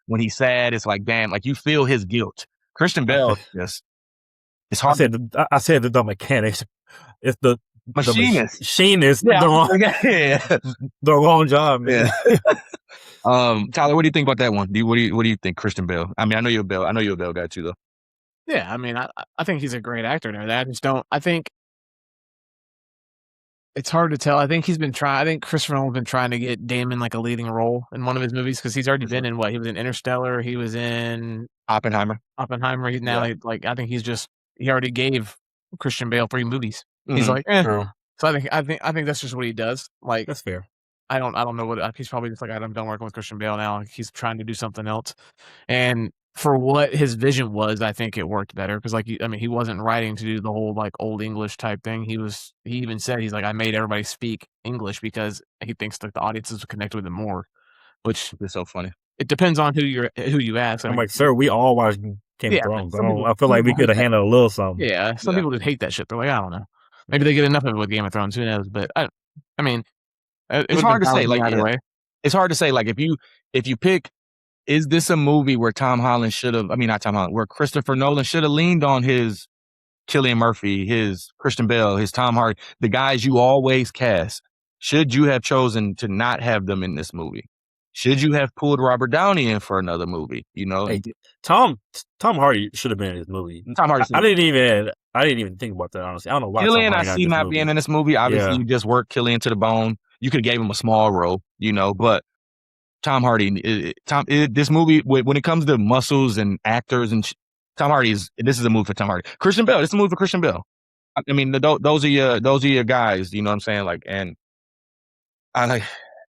when he's sad, it's like, damn, like you feel his guilt. Christian Bale just, it's hard. I said the Mechanic. It's the Machinist. Machinist. Yeah. The wrong job, man. Yeah. Tyler, what do you think about that one? What do you think, Christian Bale? I mean, I know you're a Bale guy too, though. Yeah, I mean, I think he's a great actor and everything. I think it's hard to tell. I think Christopher Nolan's been trying to get Damon like a leading role in one of his movies because he's already been in what? He was in Interstellar. He was in Oppenheimer. He's now I think he already gave Christian Bale 3 movies. He's like, True. So I think that's just what he does. Like, that's fair. I don't know what he's probably just like, I'm done working with Christian Bale now. He's trying to do something else. And for what his vision was, I think it worked better because, like, he wasn't writing to do the whole like old English type thing. He even said he's like, I made everybody speak English because he thinks that the audiences would connect with him more. Which It's so funny. it depends on who you ask. I'm like, sir, we all watched Game of Thrones. I feel like we could have handled a little something. Yeah, some people just hate that shit. They're like, I don't know. Maybe they get enough of it with Game of Thrones. Who knows? But I mean, it's hard to say. Like either way. It's hard to say. Like if you pick, is this a movie where Tom Holland should have? I mean, not Tom Holland. Where Christopher Nolan should have leaned on his Cillian Murphy, his Christian Bale, his Tom Hardy, the guys you always cast. Should you have chosen to not have them in this movie? Should you have pulled Robert Downey in for another movie? You know, hey, Tom Hardy should have been in this movie. Tom Hardy. I didn't even think about that. Honestly, I don't know why. Cillian, I see not being in this movie. Obviously, you just worked Cillian to the bone. You could have gave him a small role, you know, but Tom Hardy, this movie, when it comes to muscles and actors, and Tom Hardy this is a movie for Tom Hardy. Christian Bale, this is a movie for Christian Bale. I mean, those are your guys. You know what I'm saying? Like, and I like,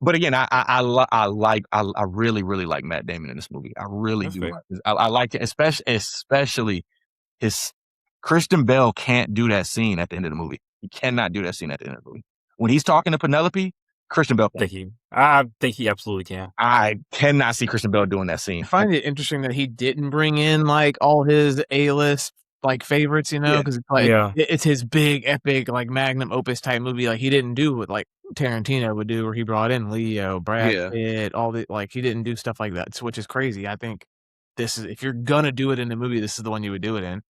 but again, I really, really like Matt Damon in this movie. I really do. I like it, especially his Christian Bale can't do that scene at the end of the movie. He cannot do that scene at the end of the movie. When he's talking to Penelope, Christian Bale. I think he absolutely can. I cannot see Christian Bale doing that scene. I find it interesting that he didn't bring in like all his A-list like favorites, you know, because it's his big epic like magnum opus type movie. Like he didn't do what like Tarantino would do, where he brought in Leo, Brad Pitt, all the like he didn't do stuff like that, which is crazy. I think this is, if you're gonna do it in a movie, this is the one you would do it in.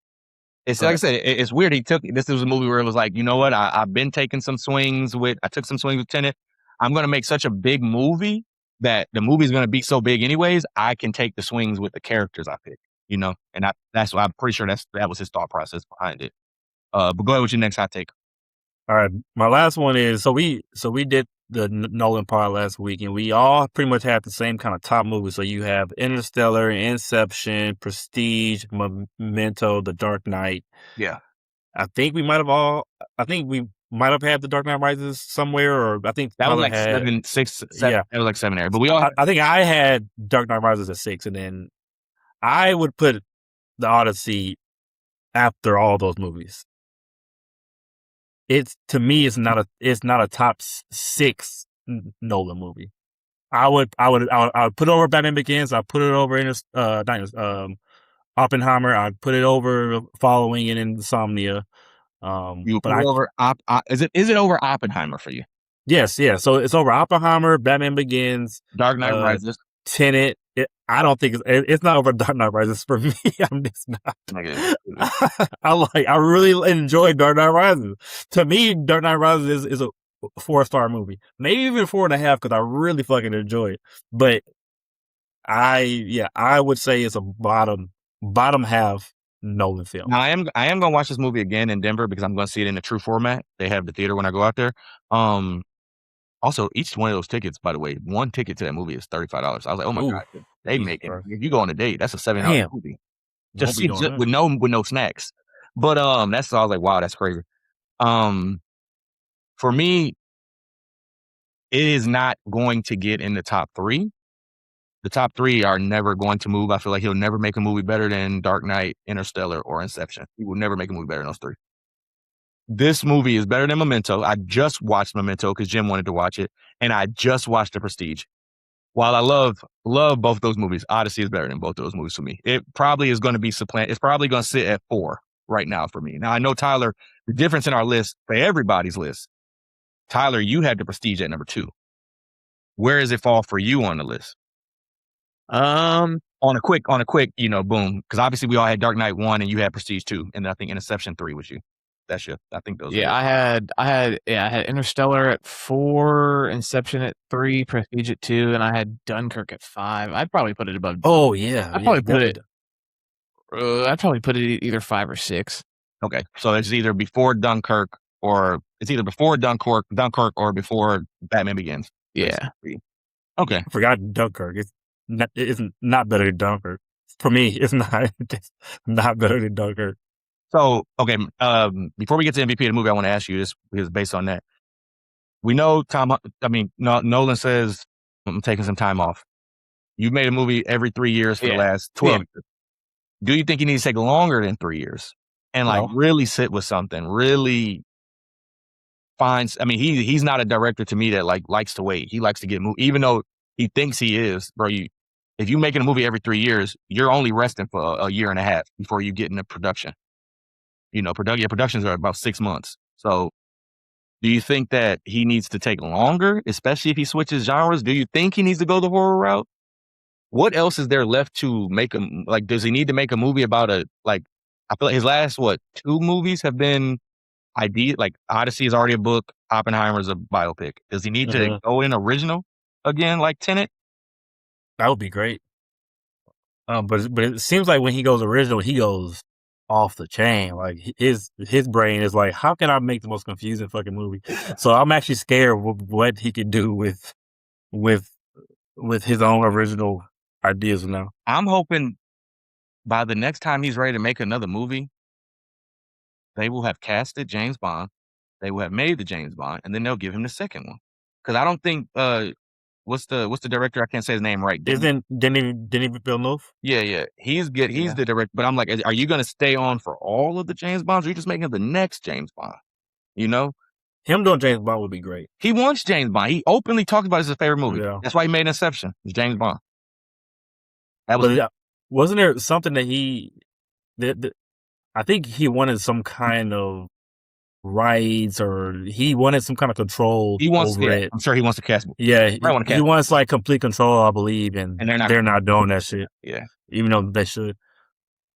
It's like I said, it's weird. This was a movie where it was like, you know what? I took some swings with Tenet. I'm going to make such a big movie that the movie's going to be so big anyways. I can take the swings with the characters I pick, you know? And that's why I'm pretty sure that was his thought process behind it. But go ahead with your next hot take. All right. My last one is, so we did the Nolan part last week, and we all pretty much have the same kind of top movies. So you have Interstellar, Inception, Prestige, Memento, The Dark Knight. Yeah. I think we might have had The Dark Knight Rises somewhere, or I think that was like 7. Yeah, it was like 7 area. But we all, I think I had Dark Knight Rises at 6, and then I would put the Odyssey after all those movies. To me, it's not a top 6 Nolan movie. I would put it over Batman Begins. I'd put it over Oppenheimer. I'd put it over Following and Insomnia. You put it over is it over Oppenheimer for you? Yes, yeah. So it's over Oppenheimer, Batman Begins, Dark Knight Rises, Tenet. I don't think it's not over Dark Knight Rises for me. I'm just not. I really enjoyed Dark Knight Rises. To me, Dark Knight Rises is a 4-star movie, maybe even 4.5, because I really fucking enjoy it. But I would say it's a bottom half Nolan film. Now I am gonna watch this movie again in Denver because I'm gonna see it in the true format. They have the theater when I go out there. Also, each one of those tickets, by the way, one ticket to that movie is $35. I was like, oh my God, they make it. If you go on a date, that's a $7 movie. Just with no snacks. But that's all I was like, wow, that's crazy. For me, it is not going to get in the top 3. The top 3 are never going to move. I feel like he'll never make a movie better than Dark Knight, Interstellar, or Inception. He will never make a movie better than those 3. This movie is better than Memento. I just watched Memento because Jim wanted to watch it, and I just watched The Prestige. While I love both those movies, Odyssey is better than both of those movies for me. It probably is going to be supplanted. It's probably going to sit at 4 right now for me. Now, I know, Tyler, the difference in our list, for everybody's list, Tyler, you had The Prestige at number 2. Where does it fall for you on the list? On a quick, you know, boom. Because obviously we all had Dark Knight 1 and you had Prestige 2. And I think Inception 3 was you. That's you. I think those. Yeah, I had Interstellar at 4, Inception at 3, Prestige at 2, and I had Dunkirk at 5. I'd probably put it above. Oh yeah, I'd probably put it either 5 or 6. Okay, so it's either before Dunkirk or or before Batman Begins. Yeah. Okay. I forgot Dunkirk. It's not better than Dunkirk. For me, it's not better than Dunkirk. So, okay, before we get to MVP of the movie, I want to ask you this, because based on that, we know Nolan says, I'm taking some time off. You've made a movie every 3 years for the last 12 years. do you think he needs to take longer than 3 years and like No. really sit with something, really finds? I mean, he's not a director to me that like likes to wait. He likes to get moved, even though he thinks he is, bro. If you making a movie every 3 years, you're only resting for a year and a half before you get into production. You know, productions are about 6 months. So, do you think that he needs to take longer, especially if he switches genres? Do you think he needs to go the horror route? What else is there left to make him like? Does he need to make a movie about a like? I feel like his last 2 movies have been idea. Like Odyssey is already a book. Oppenheimer's a biopic. Does he need to go in original again, like Tenet? That would be great. But it seems like when he goes original, he goes off the chain. Like his brain is like, how can I make the most confusing fucking movie? So I'm actually scared what he can do with his own original ideas now. I'm hoping by the next time he's ready to make another movie, they will have casted James Bond. They will have made the James Bond, and then they'll give him the second one. Because I don't think what's the director? I can't say his name right. Denis Villeneuve? Yeah. He's good. He's the director. But I'm like, are you going to stay on for all of the James Bonds? Or are you just making the next James Bond? You know, him doing James Bond would be great. He wants James Bond. He openly talks about it as his favorite movie. Yeah. That's why he made Inception. It's James Bond. Wasn't there something that I think he wanted some kind of rights, or he wanted some kind of control over it. I'm sure he wants to cast. Yeah, he wants like complete control, I believe, and they're not doing that shit. Yeah, even though they should.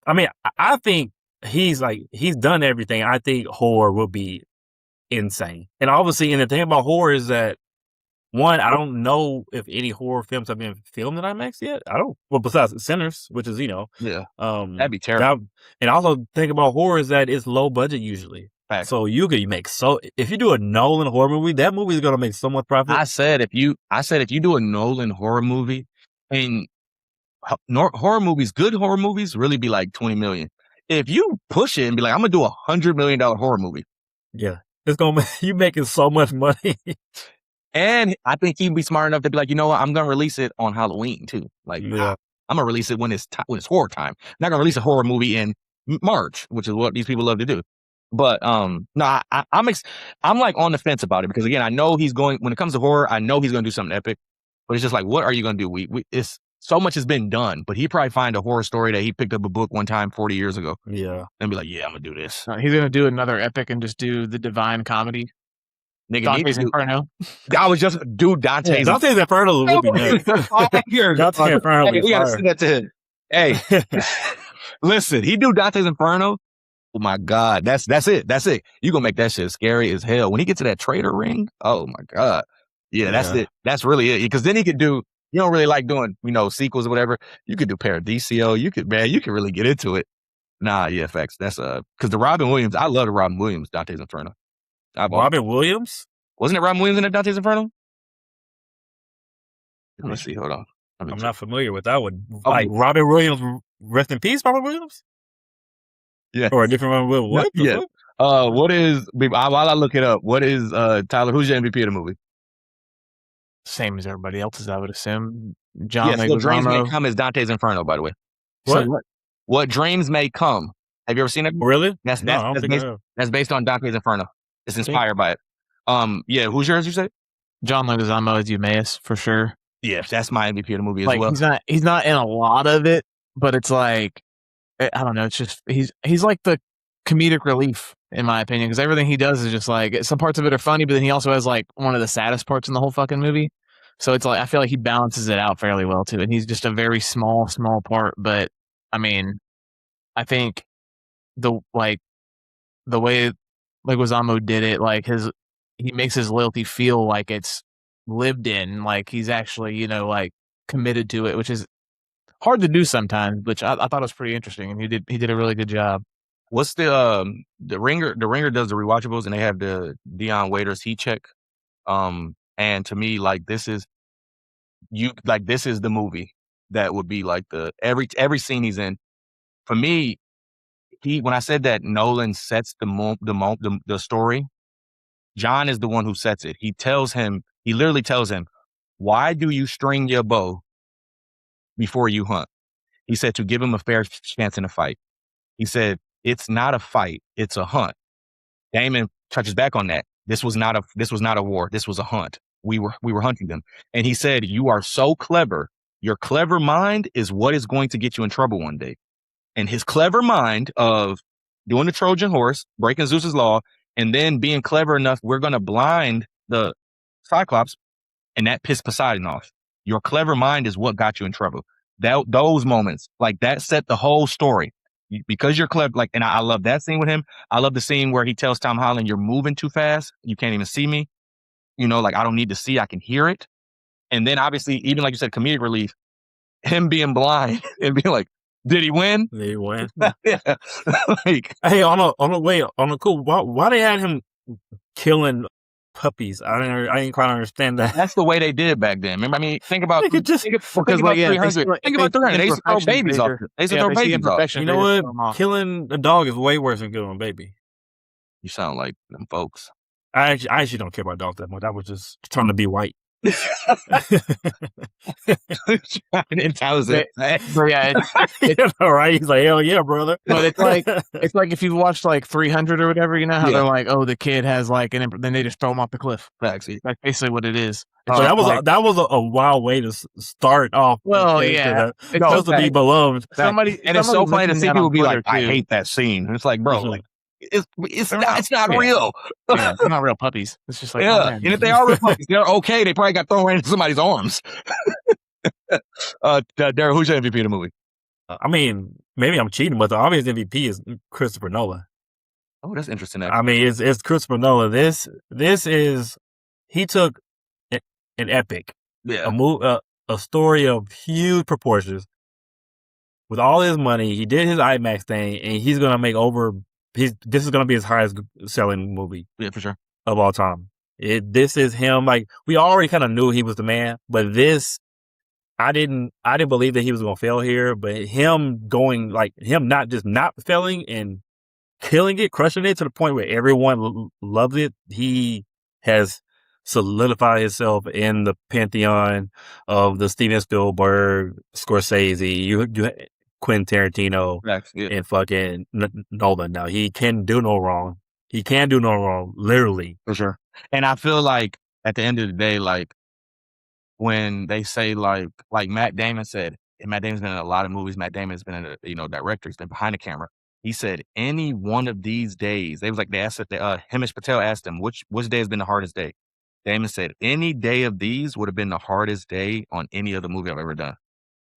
I mean, I think he's done everything. I think horror will be insane, and obviously, and the thing about horror is that one, I don't know if any horror films have been filmed in IMAX yet. I don't. Well, besides Sinners, which is that'd be terrible. And also, think about horror is that it's low budget usually. Fact. So you could make if you do a Nolan horror movie, that movie is gonna make so much profit. I said if you do a Nolan horror movie, and horror movies, good horror movies, really be like 20 million. If you push it and be like, I'm gonna do $100 million horror movie, yeah, it's gonna you making so much money. And I think he'd be smart enough to be like, you know what, I'm gonna release it on Halloween too. Like, I'm gonna release it when it's horror time. I'm not gonna release a horror movie in March, which is what these people love to do. But no, I'm like on the fence about it because again, I know he's going when it comes to horror. I know he's gonna do something epic, but it's just like, what are you gonna do? It's so much has been done, but he probably find a horror story that he picked up a book one time 40 years ago. Yeah, and be like, yeah, I'm gonna do this. He's gonna do another epic and just do the Divine Comedy. Nigga, Dante's Inferno. I was just Dante's Inferno would be nice. Dante's Inferno. Hey, we gotta send that to him. Hey, listen, he do Dante's Inferno. Oh my God, that's it. That's it. You gonna make that shit scary as hell. When he gets to that traitor ring, oh my God. Yeah, that's it. That's really it. Because then he could do, you don't really like doing, sequels or whatever. You could do Paradiso. You could really get into it. Nah, yeah, facts. That's because the Robin Williams, I love the Robin Williams Dante's Inferno. Robin Williams? Wasn't it Robin Williams in the Dante's Inferno? Let me see. Hold on. I'm not familiar with that one. Okay. Like Robin Williams, rest in peace, Robin Williams? Yeah. Or a different Robin Williams? What? Yeah. What is, while I look it up, what is, Tyler, who's your MVP of the movie? Same as everybody else's, I would assume. John Leguizamo. Dreams May Come is Dante's Inferno, by the way. What? So what Dreams May Come. Have you ever seen it? Really? That's based on Dante's Inferno. It's inspired by it. Yeah, who's yours, you say? John Leguizamo as Eumaeus, for sure. Yeah, that's my MVP of the movie as well. He's not in a lot of it, but it's like, I don't know, it's just, he's like the comedic relief, in my opinion, because everything he does is just like, some parts of it are funny, but then he also has like one of the saddest parts in the whole fucking movie. So it's like, I feel like he balances it out fairly well too, and he's just a very small part, but I mean, I think the way Leguizamo did it, like he makes his loyalty feel like it's lived in, like he's actually, like committed to it, which is hard to do sometimes, which I thought was pretty interesting, and he did a really good job. What's the Ringer? The Ringer does the rewatchables, and they have the Dion Waiters heat check. And to me, like this is the movie that would be like the every scene he's in. For me, when I said that Nolan sets the story, John is the one who sets it. He literally tells him, why do you string your bow before you hunt? He said to give him a fair chance in a fight. He said, it's not a fight, it's a hunt. Damon touches back on that. This was not a war. This was a hunt. We were hunting them. And he said, you are so clever. Your clever mind is what is going to get you in trouble one day. And his clever mind of doing the Trojan horse, breaking Zeus's law, and then being clever enough, we're going to blind the Cyclops, and that pissed Poseidon off. Your clever mind is what got you in trouble. Those moments, like that set the whole story. Because you're clever, like, and I love that scene with him. I love the scene where he tells Tom Holland, you're moving too fast. You can't even see me. You know, like, I don't need to see, I can hear it. And then obviously, even like you said, comedic relief, him being blind and being like, did he win? Did he win? Yeah. Like, hey, on a cool, why they had him killing puppies? I didn't quite understand that. That's the way they did back then. Remember, I mean, think about 300. Think about 300. They used to throw babies off. They used to throw babies off. You know what? Killing a dog is way worse than killing a baby. You sound like them folks. I actually don't care about dogs that much. I was just trying to be white. Intelligent. Yeah, all right. He's like, hell yeah, brother. But it's like if you watched like 300 or whatever, you know how they're like, oh, the kid has like then they just throw him off the cliff. That's basically what it is. That was a wild way to start off. Well, yeah, it's supposed to be beloved. It's so funny to see people be like, I hate that scene. And it's like, bro, like, it's not real. Yeah, they're not real puppies. It's just like, yeah. Oh, and if they are real puppies, they're okay. They probably got thrown right into somebody's arms. Darrell, who's your MVP of the movie? I mean, maybe I'm cheating, but the obvious MVP is Christopher Nolan. Oh, that's interesting. I mean, it's Christopher Nolan. This is, he took an epic, a story of huge proportions. With all his money, he did his IMAX thing, and he's gonna make over. This is going to be his highest selling movie. Yeah, for sure. Of all time. This is him. Like, we already kind of knew he was the man, but this, I didn't believe that he was going to fail here, but him going, like, him not just not failing and killing it, crushing it to the point where everyone loves it. He has solidified himself in the pantheon of the Steven Spielberg, Scorsese, Quentin Tarantino, and fucking Nolan. Now, he can do no wrong. He can do no wrong, literally. For sure. And I feel like at the end of the day, like when they say like Matt Damon said, and Matt Damon's been in a lot of movies. Matt Damon's been a director. He's been behind the camera. He said any one of these days, they asked Himesh Patel asked him which day has been the hardest day. Damon said any day of these would have been the hardest day on any other movie I've ever done.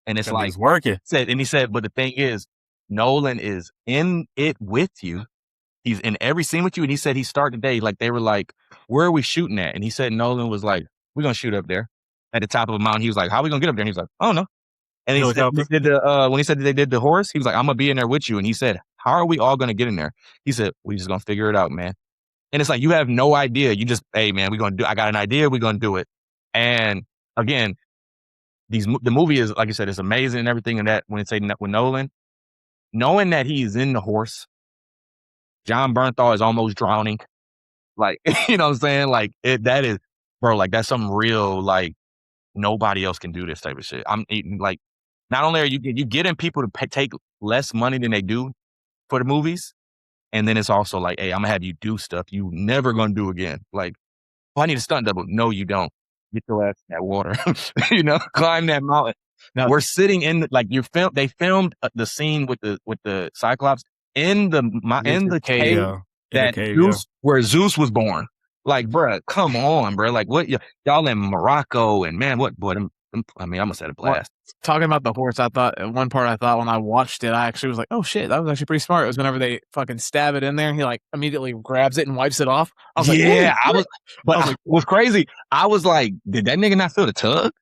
And it's like, he's working. He said, but the thing is, Nolan is in it with you. He's in every scene with you. And he said he started the day, like they were like, where are we shooting at? And he said Nolan was like, we're going to shoot up there at the top of a mountain. He was like, how are we going to get up there? And he was like, I don't know. And he said, when he said they did the horse, he was like, I'm going to be in there with you. And he said, how are we all going to get in there? He said, we just going to figure it out, man. And it's like, you have no idea. You just, hey, man, I got an idea. We're going to do it. And again, the movie is, like I said, it's amazing and everything. And that when it's saying that with Nolan, knowing that he's in the horse, John Bernthal is almost drowning. Like, you know what I'm saying? Like, that is, bro, like, that's something real. Like, nobody else can do this type of shit. I'm eating, like, not only are you getting people to take less money than they do for the movies, and then it's also like, hey, I'm gonna have you do stuff you never gonna do again. Like, I need a stunt double. No, you don't. Get your ass in that water. Climb that mountain. Now we're sitting in they filmed the scene with the Cyclops in the cave where Zeus was born. Like, bruh, come on, bruh. Like, what y'all in Morocco and man, what boy? I must have a blast. Talking about the horse, I thought when I watched it, I actually was like, oh shit, that was actually pretty smart. It was whenever they fucking stab it in there, he like immediately grabs it and wipes it off. I was like, what's crazy, I was like, did that nigga not feel the tug?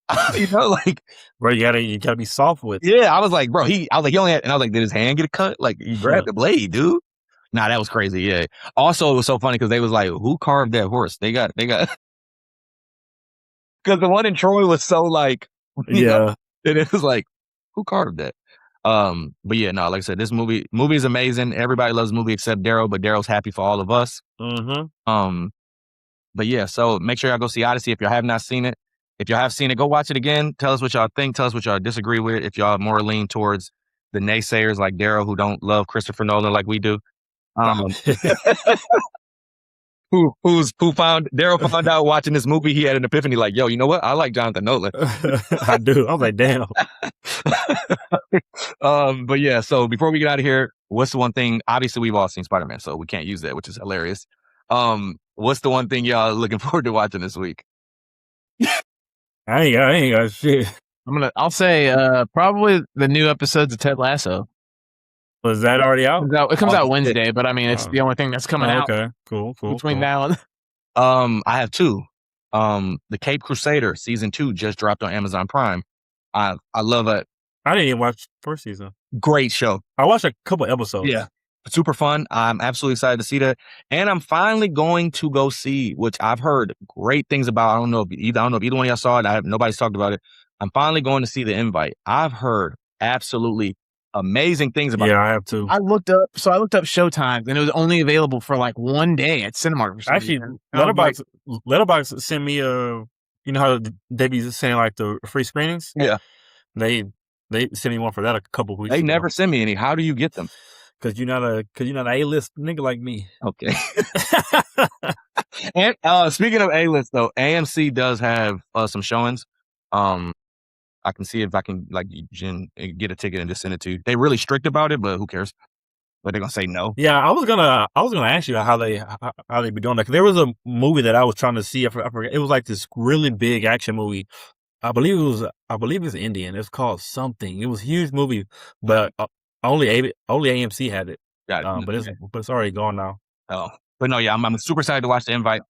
Like, bro, you gotta be soft with it. Yeah, I was like, bro, he only had, and I was like, did his hand get a cut? Like, he grabbed the blade, dude. Nah, that was crazy. Yeah. Also, it was so funny because they was like, who carved that horse? They got because the one in Troy was so like, and it was like, who carved that? But yeah, no, like I said, this movie is amazing. Everybody loves the movie except Darrell, but Darrell's happy for all of us. Mm-hmm. But yeah, so make sure y'all go see Odyssey if you have not seen it. If y'all have seen it, go watch it again. Tell us what y'all think. Tell us what y'all disagree with. If y'all more lean towards the naysayers like Darrell, who don't love Christopher Nolan like we do. Who found Darrell found out watching this movie, he had an epiphany like, yo, you know what? I like Jonathan Nolan. I do. I was like, damn. But yeah, so before we get out of here, what's the one thing? Obviously, we've all seen Spider-Man, so we can't use that, which is hilarious. What's the one thing y'all looking forward to watching this week? I ain't got shit. I'll say probably the new episodes of Ted Lasso. Was that already out? It comes out Wednesday, but I mean it's the only thing that's coming out. Okay, cool. Between now and I have two. The Cape Crusader season 2 just dropped on Amazon Prime. I love it. I didn't even watch first season. Great show. I watched a couple episodes. Yeah. Super fun. I'm absolutely excited to see that. And I'm finally going to go see, which I've heard great things about. I don't know if either one of y'all saw it. Nobody's talked about it. I'm finally going to see The Invite. I've heard absolutely amazing things about it. Yeah, I have too. I looked up showtimes and it was only available for like one day at Cinemark. Actually, Letterboxd sent me you know how they be saying like the free screenings? Yeah. They sent me one for that a couple weeks They ago. never send me any. How do you get them? Cause you're not a A-list nigga like me. Okay. And speaking of A-list though, AMC does have some showings. I can see if I can get a ticket and just send it to you. They're really strict about it, but who cares? But they're gonna say no. Yeah, I was gonna ask you how they be doing that. 'Cause there was a movie that I was trying to see. I forget. It was like this really big action movie. I believe it's Indian. It's called something. It was a huge movie, but only AMC had it. But it's already gone now. Oh, but no, yeah, I'm super excited to watch The Invite.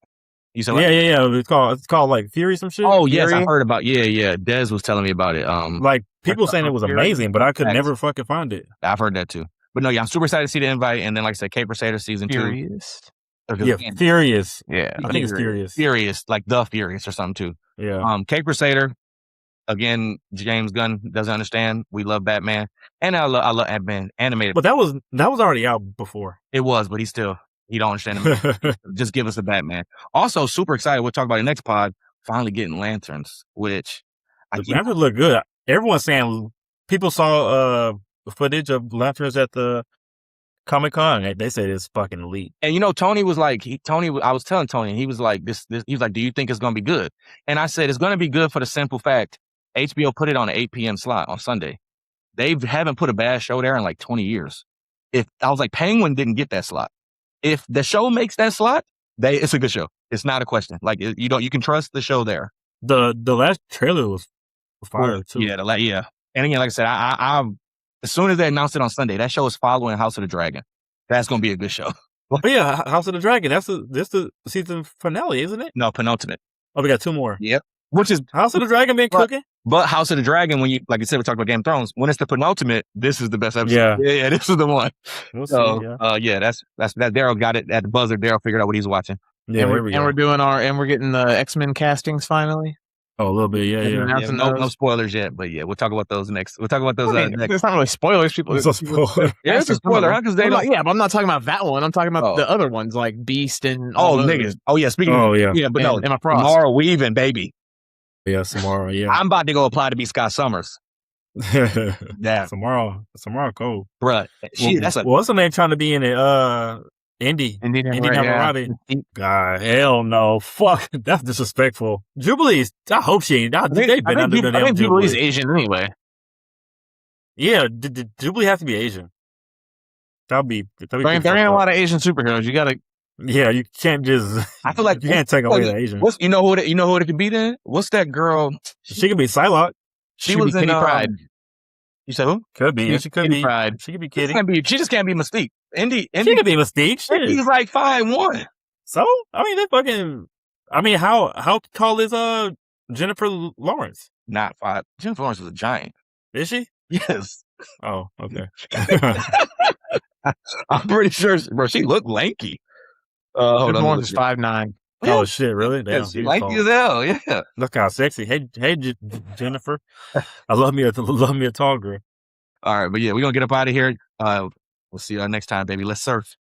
You said yeah. It's called like Fury some shit. Oh yes, I heard about. Yeah. Des was telling me about it. Like people saying it was amazing, but I could never fucking find it. I've heard that too. But no, yeah, I'm super excited to see The Invite, and then like I said, Cape Crusader season 2. Yeah, Furious. Yeah, I think it's Furious. Furious, like The Furious or something too. Yeah. Cape Crusader. Again, James Gunn doesn't understand. We love Batman, and I love Batman animated. But that was already out before. It was, but he don't understand him. Just give us a Batman. Also, super excited. We'll talk about the next pod. Finally getting lanterns, which the lanterns look good. Everyone's saying people saw footage of lanterns at the Comic-Con. They said it's fucking elite. And you know, Tony was like, I was telling Tony, and he was like, this. He was like, do you think it's gonna be good? And I said, it's gonna be good for the simple fact HBO put it on an 8 p.m. slot on Sunday. They haven't put a bad show there in like 20 years. I was like, Penguin didn't get that slot. If the show makes that slot, it's a good show. It's not a question. Like you can trust the show there. The last trailer was fire too. Yeah, yeah. And again, like I said, I as soon as they announced it on Sunday, that show is following House of the Dragon. That's gonna be a good show. But yeah, House of the Dragon. This the season finale, isn't it? No, penultimate. Oh, we got 2 more. Yep. Which is House of the Dragon been cooking. But House of the Dragon, when you like I said, we talked about Game of Thrones. When it's the penultimate, this is the best episode. Yeah, this is the one. We'll so, see, that's that. Darrell got it at the buzzer. Darrell figured out what he's watching. Yeah, we're getting the X-Men castings finally. Oh, a little bit, yeah. No spoilers yet, but yeah, we'll talk about those next. We'll talk about those next. It's not really spoilers. It's a spoiler. Yeah, it's a spoiler, huh? Because they don't. Yeah, but I'm not talking about that one. I'm talking about the other ones like Beast and niggas. Oh yeah, speaking. Yeah, but no, Emma Frost. Mara Weaving, baby. Yeah, tomorrow. Yeah, I'm about to go apply to be Scott Summers. Yeah, tomorrow cold, bruh. What's the name trying to be in it? Indy Navarrete. God, hell no. Fuck, that's disrespectful. Jubilee's. I hope she ain't. They've been under the damn Jubilee's Asian anyway. Yeah, Jubilee has to be Asian. That'd be there ain't a lot of Asian superheroes. You gotta. Yeah, you can't just. I feel like you can't take away the Asian. You know who it could be then? What's that girl? She could be Psylocke. She was in Pride. You said who? Could be. She could be Pride. She could be Kitty. She just can't be Mystique. Indy. She could be Mystique. He's like 5'1". So I mean, they fucking. I mean, how tall is Jennifer Lawrence? Not 5. Jennifer Lawrence was a giant. Is she? Yes. Oh, okay. I'm pretty sure, bro. She looked lanky. Jennifer Lawrence is 5'9". Oh shit! Really? Damn, she lanky as hell. Yeah. Look how sexy. Hey, Jennifer. I love me a tall girl. All right, but yeah, we're gonna get up out of here. We'll see you next time, baby. Let's surf.